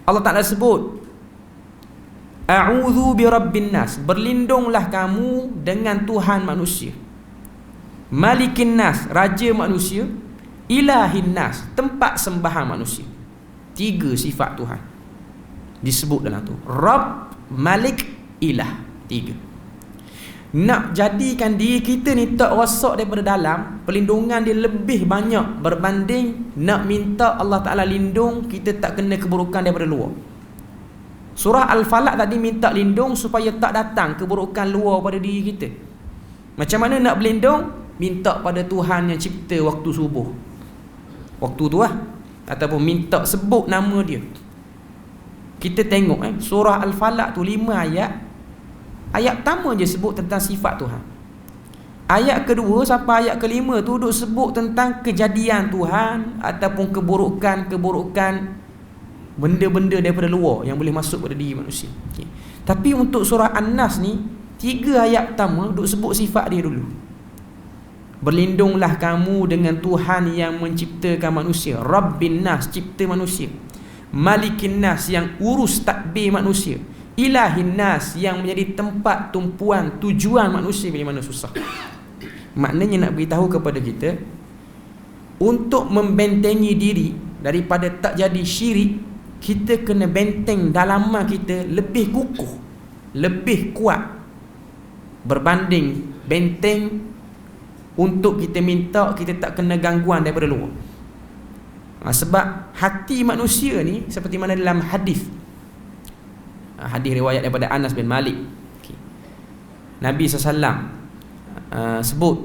Allah Ta'ala sebut, A'udhu birabbin nas, berlindunglah kamu dengan Tuhan manusia. Malikin nas, raja manusia. Ilahin nas, tempat sembahan manusia. 3 sifat Tuhan disebut dalam tu. Rabb, Malik, Ilah. 3. Nak jadikan diri kita ni tak rosak daripada dalam, perlindungan dia lebih banyak berbanding nak minta Allah Ta'ala lindung kita tak kena keburukan daripada luar. Surah Al-Falaq tadi minta lindung supaya tak datang keburukan luar pada diri kita. Macam mana nak berlindung? Minta pada Tuhan yang cipta waktu subuh, waktu tu lah, ataupun minta sebut nama dia. Kita tengok surah Al-Falaq tu 5 ayat. Ayat pertama je sebut tentang sifat Tuhan. Ayat kedua sampai ayat kelima tu duk sebut tentang kejadian Tuhan ataupun keburukan benda-benda daripada luar yang boleh masuk pada diri manusia. Okay. Tapi untuk surah An-Nas ni 3 ayat pertama duk sebut sifat dia dulu. Berlindunglah kamu dengan Tuhan yang menciptakan manusia. Rabbin nas, cipta manusia. Malikin nas, yang urus tadbir manusia. Ilahin nas, yang menjadi tempat tumpuan tujuan manusia bila mana susah. Maknanya nak beritahu kepada kita, untuk membentengi diri daripada tak jadi syirik, kita kena benteng dalaman kita lebih kukuh, lebih kuat berbanding benteng untuk kita minta kita tak kena gangguan daripada luar. Sebab hati manusia ni seperti mana dalam hadis riwayat daripada Anas bin Malik, Nabi SAW sebut,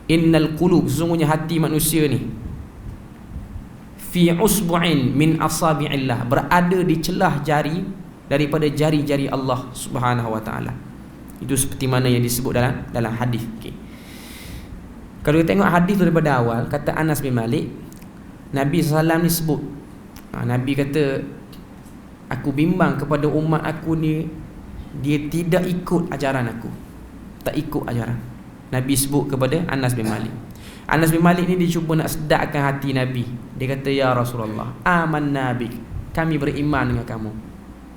innal qulub, sesungguhnya hati manusia ni fi usbu'in min asabi'illah, berada di celah jari daripada jari-jari Allah Subhanahu wa taala. Itu seperti mana yang disebut dalam hadis. Kalau kita tengok hadis daripada awal, kata Anas bin Malik, Nabi SAW ni sebut, Nabi kata, aku bimbang kepada umat aku ni, dia tidak ikut ajaran aku, tak ikut ajaran. Nabi sebut kepada Anas bin Malik. Anas bin Malik ni dia cuba nak sedarkan hati Nabi. Dia kata, ya Rasulullah, amanna bik, kami beriman dengan kamu.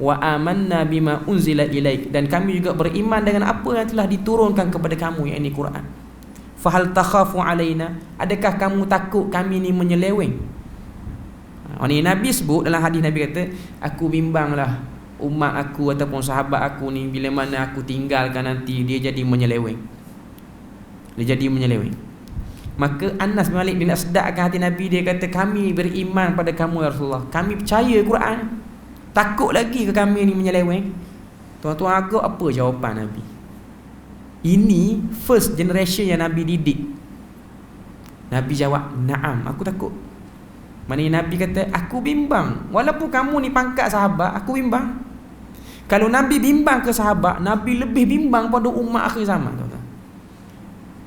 Wa amanna bima unzila ilaik, dan kami juga beriman dengan apa yang telah diturunkan kepada kamu, yang ini Quran. Fahal takhafu alaina, adakah kamu takut kami ni menyeleweng? Ini Nabi sebut dalam hadis. Nabi kata, aku bimbanglah umat aku ataupun sahabat aku ni, bila mana aku tinggalkan nanti dia jadi menyeleweng. Dia jadi menyeleweng. Maka Anas bin Malik dia nak sedarkan hati Nabi. Dia kata, kami beriman pada kamu ya Rasulullah, kami percaya Quran, takut lagi ke kami ni menyeleweng? Tuan-tuan agak apa jawapan Nabi? Ini first generation yang Nabi didik. Nabi jawab, na'am, aku takut. Maknanya Nabi kata, aku bimbang. Walaupun kamu ni pangkat sahabat, aku bimbang. Kalau Nabi bimbang ke sahabat, Nabi lebih bimbang pada umat akhir zaman, tuan-tuan.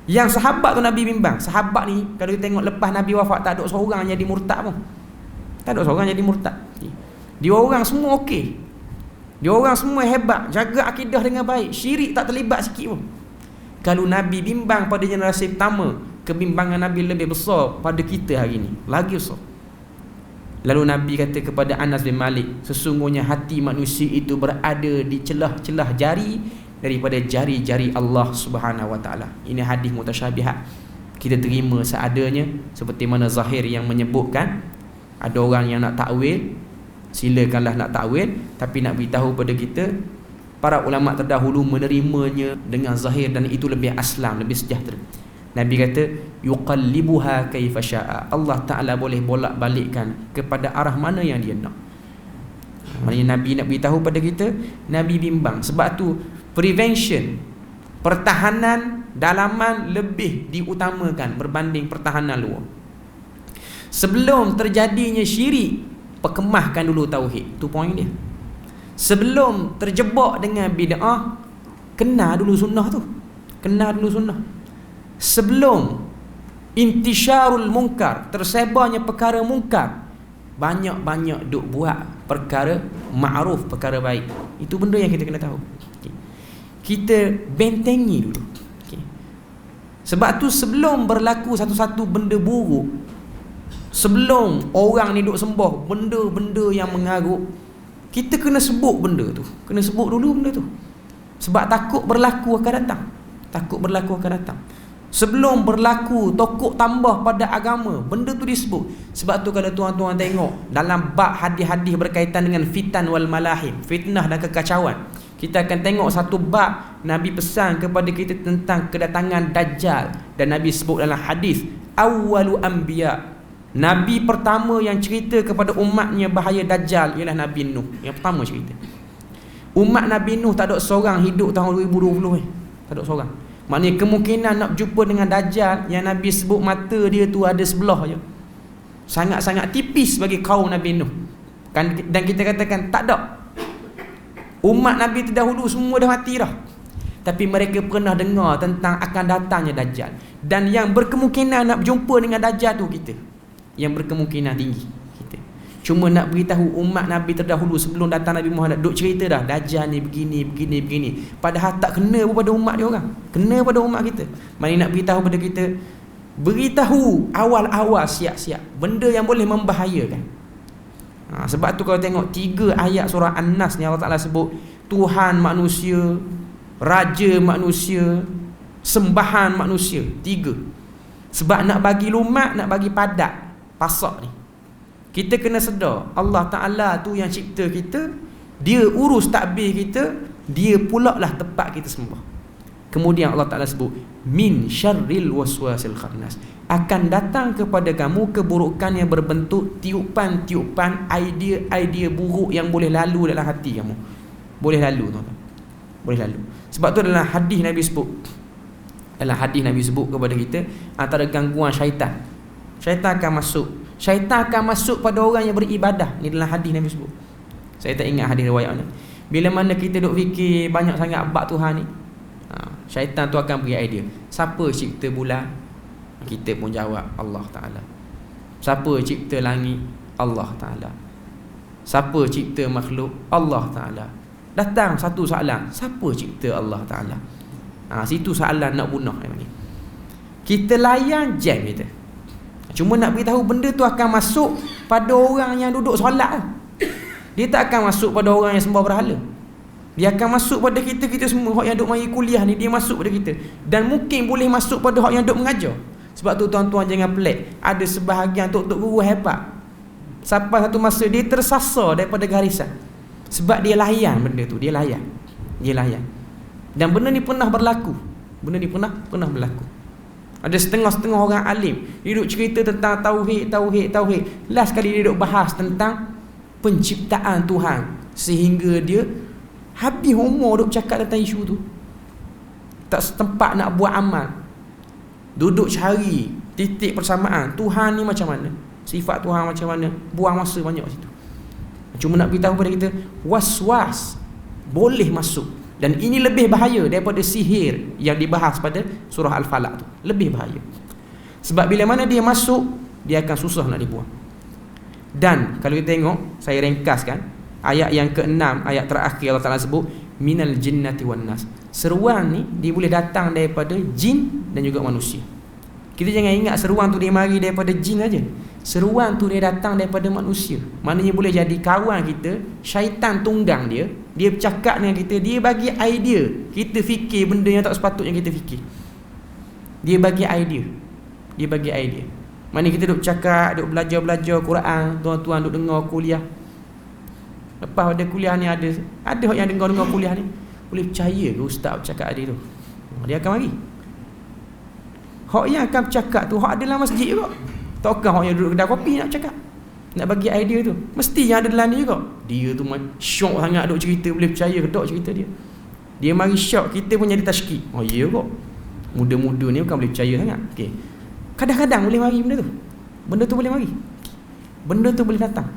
Yang sahabat tu Nabi bimbang. Sahabat ni kalau kita tengok lepas Nabi wafat, tak ada seorang jadi murtad pun. Tak ada seorang jadi murtad. Dia orang semua okey. Dia orang semua hebat, jaga akidah dengan baik, syirik tak terlibat sikit pun. Kalau Nabi bimbang pada generasi pertama, kebimbangan Nabi lebih besar pada kita hari ni, lagi besar. Lalu Nabi kata kepada Anas bin Malik, sesungguhnya hati manusia itu berada di celah-celah jari daripada jari-jari Allah Subhanahu wa taala. Ini hadis mutasyabihat. Kita terima seadanya, seperti mana Zahir yang menyebutkan. Ada orang yang nak takwil, silakanlah nak takwil, tapi nak beritahu pada kita, para ulama terdahulu menerimanya dengan zahir dan itu lebih aslam, lebih sejahtera. Nabi kata yuqallibuha kaifa syaa. Allah Taala boleh bolak-balikkan kepada arah mana yang dia nak. Maknanya Nabi nak beritahu pada kita, Nabi bimbang. Sebab tu prevention, pertahanan dalaman lebih diutamakan berbanding pertahanan luar. Sebelum terjadinya syirik, perkemahkan dulu tauhid. Tu poin dia. Sebelum terjebak dengan bid'ah, kena dulu sunnah tu. Kena dulu sunnah. Sebelum intisyarul munkar, tersebarnya perkara munkar, banyak-banyak duk buat perkara ma'ruf, perkara baik. Itu benda yang kita kena tahu. Kita bentengi dulu. Sebab tu sebelum berlaku satu-satu benda buruk, sebelum orang ni duk sembah benda-benda yang mengarut, kita kena sebut benda tu. Kena sebut dulu benda tu. Sebab takut berlaku akan datang. Takut berlaku akan datang. Sebelum berlaku tokok tambah pada agama, benda tu disebut. Sebab tu kalau tuan-tuan tengok dalam bab hadis-hadis berkaitan dengan fitan wal malahim, fitnah dan kekacauan, kita akan tengok satu bab Nabi pesan kepada kita tentang kedatangan Dajjal. Dan Nabi sebut dalam hadis, awwalu anbiya, Nabi pertama yang cerita kepada umatnya bahaya Dajjal ialah Nabi Nuh. Yang pertama cerita. Umat Nabi Nuh tak ada seorang hidup tahun 2020 Tak ada seorang. Maknanya kemungkinan nak jumpa dengan Dajjal yang Nabi sebut mata dia tu ada sebelah je, sangat-sangat tipis bagi kaum Nabi Nuh. Dan kita katakan tak ada. Umat Nabi terdahulu semua dah mati dah, tapi mereka pernah dengar tentang akan datangnya Dajjal. Dan yang berkemungkinan nak berjumpa dengan Dajjal tu kita, yang berkemungkinan tinggi kita. Cuma nak beritahu umat Nabi terdahulu sebelum datang Nabi Muhammad, duk cerita dah Dajjal ni begini. Padahal tak kena pun pada umat dia orang, kena pada umat kita. Maknanya nak beritahu pada kita, beritahu awal-awal siap-siap benda yang boleh membahayakan. Sebab tu kalau tengok 3 ayat surah An-Nas ni, Allah Ta'ala sebut Tuhan manusia, Raja manusia, sembahan manusia. 3. Sebab nak bagi lumat, nak bagi padat pasak ni. Kita kena sedar Allah Ta'ala tu yang cipta kita, dia urus takbir kita, dia pula lah tempat kita sembah. Kemudian Allah Ta'ala sebut min syarril waswasil khannas, akan datang kepada kamu keburukan yang berbentuk tiupan-tiupan idea-idea buruk yang boleh lalu dalam hati kamu. Boleh lalu, tuan-tuan. Boleh lalu. Sebab tu dalam hadis Nabi sebut, dalam hadis Nabi sebut kepada kita, antara gangguan syaitan, syaitan akan masuk. Syaitan akan masuk pada orang yang beribadah. Ni dalam hadis Nabi sebut. Saya tak ingat hadis riwayat mana. Bila mana kita duk fikir banyak sangat bab Tuhan ni, syaitan tu akan beri idea. Siapa cipta bulan? Kita pun jawab Allah Ta'ala. Siapa cipta langit? Allah Ta'ala. Siapa cipta makhluk? Allah Ta'ala. Datang satu soalan, siapa cipta Allah Ta'ala? Situ soalan nak bunuh. Kita layan jam kita. Cuma nak beritahu benda tu akan masuk pada orang yang duduk solat. Dia tak akan masuk pada orang yang sembah berhala. Dia akan masuk pada kita semua. Hak yang duk mari kuliah ni, dia masuk pada kita. Dan mungkin boleh masuk pada hak yang duk mengajar. Sebab tu tuan-tuan jangan pelik, ada sebahagian tok-tok guru hebat, sampai satu masa dia tersasar daripada garisan. Sebab dia layan benda tu, dia layan. Dan benda ni pernah berlaku. Benda ni pernah berlaku. Ada setengah-setengah orang alim, dia duk cerita tentang tauhid. Last kali dia duk bahas tentang penciptaan Tuhan, sehingga dia habis umur duk cakap tentang isu tu. Tak setempat nak buat amal, duduk cari titik persamaan Tuhan ni macam mana, sifat Tuhan macam mana, buang masa banyak situ. Cuma nak beritahu kepada kita, was-was boleh masuk. Dan ini lebih bahaya daripada sihir yang dibahas pada surah Al-Falaq tu. Lebih bahaya. Sebab bila mana dia masuk, dia akan susah nak dibuang. Dan kalau kita tengok, saya ringkaskan ayat yang ke-6, ayat terakhir Allah Ta'ala sebut minal jinnati wan nas. Seruan ni dia boleh datang daripada jin dan juga manusia. Kita jangan ingat seruan tu dia mari daripada jin aja. Seruan tu dia datang daripada manusia. Maknanya boleh jadi kawan kita, syaitan tunggang dia, Dia bercakap dengan kita, dia bagi idea kita fikir benda yang tak sepatutnya kita fikir. Dia bagi idea. Dia bagi idea. Mana kita duk cakap, duk belajar Quran, tuan-tuan duk dengar kuliah. Lepas pada kuliah ni ada yang dengar kuliah ni, boleh percaya ke ustaz bercakap dia tu? Dia akan mari. Hak yang akan bercakap tu hak ada dalam masjid juga. Takkan hak yang duduk kedai kopi nak bercakap, nak bagi idea tu. Mesti yang ada dalam ni juga. Dia tu syok sangat duk cerita, boleh percaya ke tak cerita dia. Dia mari syok, kita pun jadi tashkik. Oh ya kok. Muda-muda ni bukan boleh percaya sangat. Okey. Kadang-kadang boleh mari benda tu. Benda tu boleh mari. Benda tu boleh datang.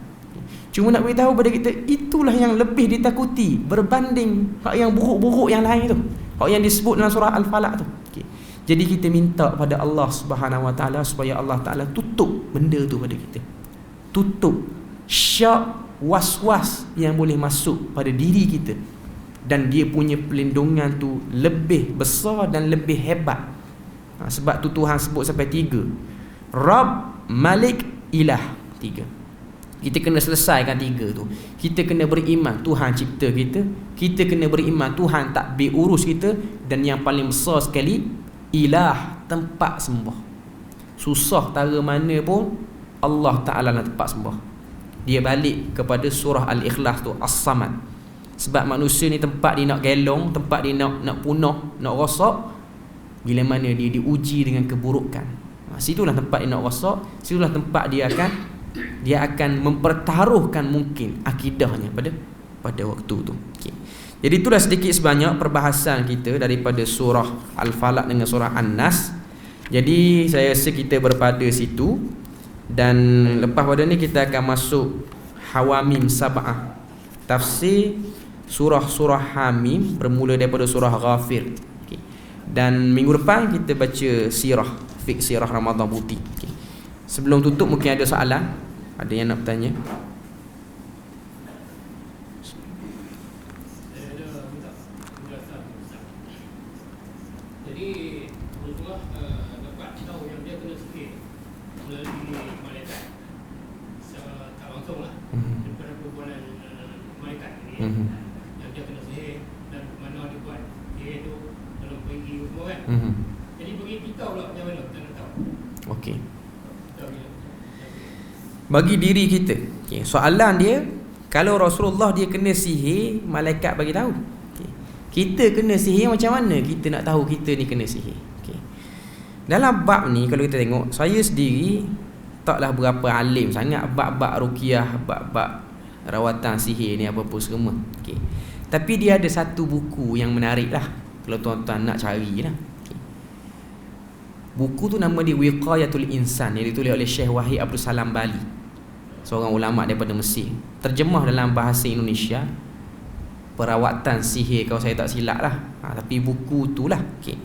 Cuma nak beritahu pada kita, itulah yang lebih ditakuti berbanding hak yang buruk-buruk yang lain tu. Hak yang disebut dalam surah Al-Falaq tu. Okey. Jadi kita minta pada Allah Subhanahu Wa Taala supaya Allah Taala tutup benda tu pada kita. Tutup syak was-was yang boleh masuk pada diri kita. Dan dia punya pelindungan tu lebih besar dan lebih hebat. Sebab tu Tuhan sebut sampai 3. Rabb, Malik, Ilah. 3. Kita kena selesaikan 3 tu. Kita kena beriman Tuhan cipta kita. Kita kena beriman Tuhan takbir urus kita. Dan yang paling besar sekali, Ilah, tempat sembah. Susah tara mana pun Allah Ta'ala lah tempat sembah. Dia balik kepada surah Al-Ikhlas tu, As-Samad. Sebab manusia ni tempat dia nak gelong, tempat dia nak punah, nak rosak bila mana dia diuji dengan keburukan. Situlah tempat dia nak rosak, situlah tempat dia akan mempertaruhkan mungkin akidahnya pada waktu tu. Okay. Jadi itulah sedikit sebanyak perbahasan kita daripada surah Al-Falaq dengan surah An-Nas. Jadi saya rasa kita berpada situ, dan lepas pada ni kita akan masuk Hawamim Sab'ah, tafsir surah-surah Hamim bermula daripada surah Ghafir. Okay. Dan minggu depan kita baca sirah, fiqh sirah Ramadan Putih. Okay. Sebelum tutup mungkin ada soalan, ada yang nak bertanya? Jadi Rasulullah dapat tahu yang dia kena sihir melalui malaikat secara tak langsung lah, daripada perbuatan malaikat ini, yang dia kena sihir dan mana dia buat sihir tu dalam pergi semua kan. Jadi bagi kita pula macam mana kita nak tahu? Okey. Bagi diri kita, okay, soalan dia, kalau Rasulullah dia kena sihir, malaikat bagi tahu. Okay. Kita kena sihir macam mana kita nak tahu kita ni kena sihir? Okay. Dalam bab ni kalau kita tengok, saya sendiri taklah berapa alim sangat bab-bab ruqyah, bab-bab rawatan sihir ni apa-apa semua. Okay. Tapi dia ada satu buku yang menarik lah kalau tuan-tuan nak cari lah. Okay. Buku tu nama dia Wiqayatul Insan, yang ditulis oleh Syekh Wahid Abdul Salam Bali, seorang ulama daripada Mesir. Terjemah dalam bahasa Indonesia, Perawatan Sihir kalau saya tak silap lah. Tapi buku tu lah. Okay.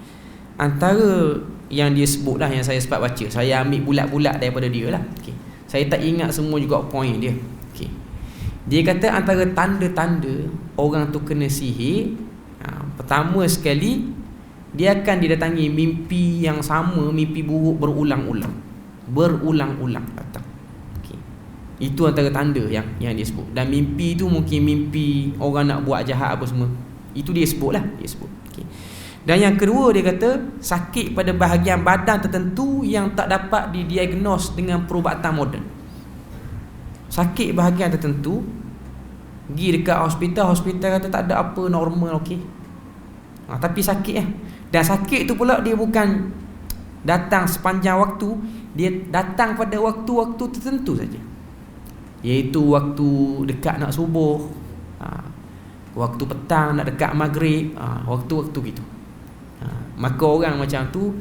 Antara yang dia sebut lah, yang saya sempat baca, saya ambil bulat-bulat daripada dia lah. Okay. Saya tak ingat semua juga poin dia. Okay. Dia kata antara tanda-tanda orang tu kena sihir, pertama sekali, dia akan didatangi mimpi yang sama, mimpi buruk berulang-ulang. Berulang-ulang datang. Okay. Itu antara tanda yang dia sebut. Dan mimpi tu mungkin mimpi orang nak buat jahat apa semua. Itu dia sebut lah. Dia sebut. Okay. Dan yang kedua dia kata, sakit pada bahagian badan tertentu yang tak dapat didiagnos dengan perubatan moden. Sakit bahagian tertentu, pergi dekat hospital kata tak ada apa, normal, okey. Tapi sakit Dan sakit tu pula dia bukan datang sepanjang waktu, dia datang pada waktu-waktu tertentu saja. Iaitu waktu dekat nak subuh, waktu petang nak dekat maghrib, waktu-waktu gitu. Maka orang macam tu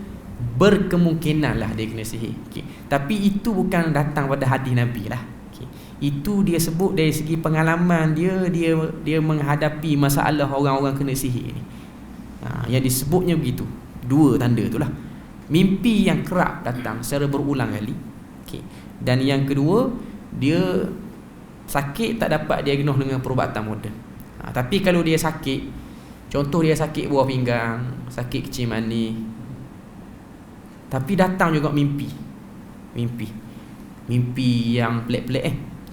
berkemungkinan lah dia kena sihir. Okay. Tapi itu bukan datang pada hadis Nabi lah. Okay. Itu dia sebut dari segi pengalaman dia menghadapi masalah orang-orang kena sihir ni. Yang disebutnya begitu. Dua tanda tu lah. Mimpi yang kerap datang secara berulang kali. Okay. Dan yang kedua, dia sakit tak dapat diagnos dengan perubatan moden. Tapi kalau dia sakit, contoh dia sakit buah pinggang, sakit kecil manis, tapi datang juga mimpi yang pelik-pelik.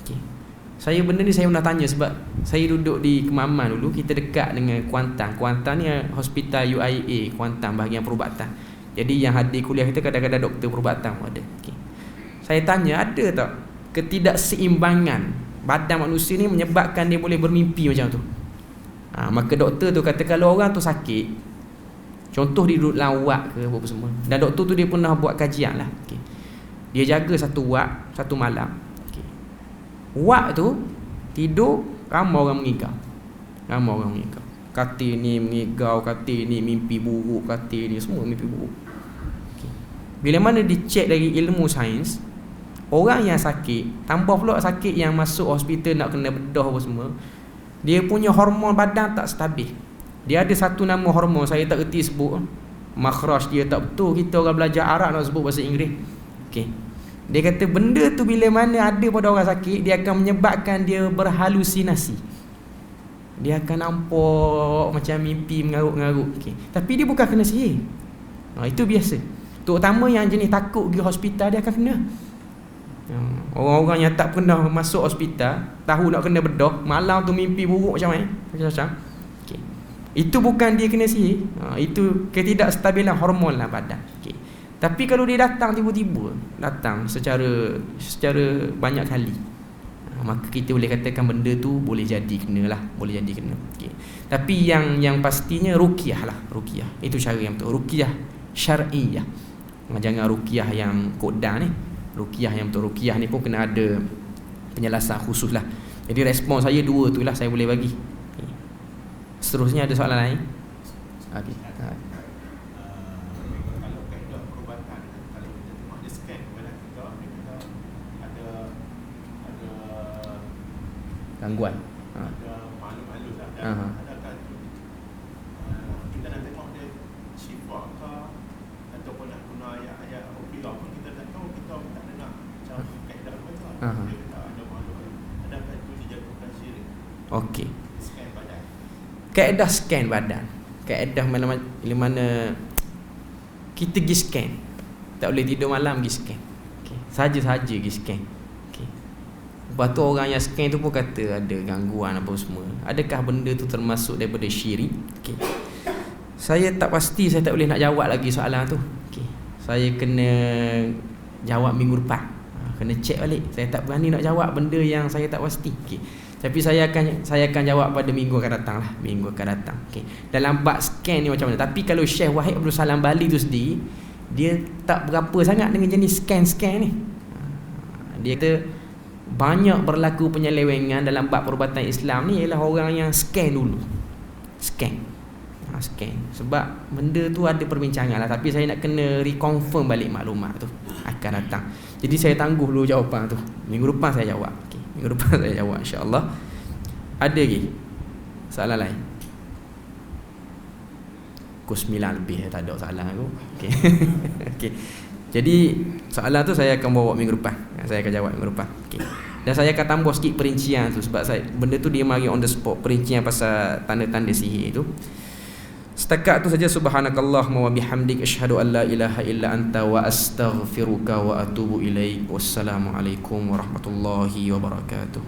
Okay. Benda ni saya pernah tanya sebab Saya duduk di Kemaman dulu, kita dekat dengan Kuantan. Kuantan ni hospital UIA Kuantan, bahagian perubatan. Jadi yang hadir kuliah kita kadang-kadang doktor perubatan pun ada. Okay. Saya tanya, ada tak ketidakseimbangan badan manusia ni menyebabkan dia boleh bermimpi macam tu? Maka doktor tu kata kalau orang tu sakit, contoh dia duduk dalam ward ke apa semua, dan doktor tu dia pernah buat kajian lah. Okay. Dia jaga satu ward, satu malam. Okay. Ward tu tidur, ramai orang mengigau. Ramai orang mengigau. Katil ni mengigau, katil ni mimpi buruk, katil ni semua mimpi buruk. Okay. Bila mana dicek dari ilmu sains, orang yang sakit, tambah pula sakit yang masuk hospital nak kena bedah apa semua, dia punya hormon badan tak stabil. Dia ada satu nama hormon, saya tak erti sebut, makhraj dia tak betul. Kita orang belajar Arab nak sebut bahasa Inggeris. Okay. Dia kata benda tu bila mana ada pada orang sakit, dia akan menyebabkan dia berhalusinasi. Dia akan nampak macam mimpi mengarut-ngarut. Okay. Tapi dia bukan kena sihir. Itu biasa. Terutama yang jenis takut pergi hospital, dia akan kena. Orang-orang yang tak pernah masuk hospital, tahu nak kena bedah, malam tu mimpi buruk macam okay. Itu bukan dia kena sihir. Itu ketidakstabilan hormon lah badan. Okay. Tapi kalau dia datang tiba-tiba, datang secara banyak kali, maka kita boleh katakan benda tu boleh jadi kena lah, boleh jadi kena. Okay. Tapi yang pastinya ruqyah lah, ruqyah. Itu cara yang betul, ruqyah syar'iyah. Jangan ruqyah yang kodang ni. Ruqyah yang betul, ruqyah ni pun kena ada penjelasan khusus lah. Jadi respon saya dua tu lah saya boleh bagi. Okay. Seterusnya ada soalan lain? Okay. Kalau kaedah perubatan, kalau kita tengok dia scan kepada kita, ada gangguan. Ada malu-malu lah. Adakah kita nak tengok dia syifa ke, ataupun nak guna ayat-ayat Al-Qur'an pun kita tak tahu, kita tak dengar macam kaedah perubatan. Dia kata ada malu-malu. Adakah itu dijatuhkan syirik? Okey. Scan badan. Kaedah scan badan. Kaedah mana kita pergi scan. Tak boleh tidur malam pergi scan. Okay. Saja-saja pergi scan. Okay. Lepas tu orang yang scan tu pun kata ada gangguan apa semua. Adakah benda tu termasuk daripada syirik? Okay. Saya tak pasti, saya tak boleh nak jawab lagi soalan tu. Okay. Saya kena jawab minggu depan. Kena check balik. Saya tak berani nak jawab benda yang saya tak pasti. Okay. Tapi saya akan jawab pada minggu akan datang lah. Minggu akan datang. Okay. Dalam bab scan ni macam mana. Tapi kalau Syekh Wahid Abdul Salam Bali tu sendiri, dia tak berapa sangat dengan jenis scan-scan ni. Dia kata banyak berlaku penyelewengan dalam bab perubatan Islam ni ialah orang yang scan dulu. Scan. Sebab benda tu ada perbincangan lah. Tapi saya nak kena reconfirm balik maklumat tu akan datang. Jadi saya tangguh dulu jawapan tu. Minggu depan saya jawab. Okay. Minggu depan saya jawab, insya-Allah. Ada lagi soalan lain? Pukul 9 lebih tak ada soalan aku. Okey. Okey. Jadi soalan tu saya akan bawa minggu depan. Saya akan jawab minggu depan. Okey. Dan saya akan tambah sikit perincian tu sebab benda tu dia mari on the spot, perincian pasal tanda-tanda sihir tu. Setakat tu saja. Subhanakallahumma wa bihamdik asyhadu an la ilaha illa anta wa astaghfiruka wa atubu ilaik. Wassalamualaikum warahmatullahi wabarakatuh.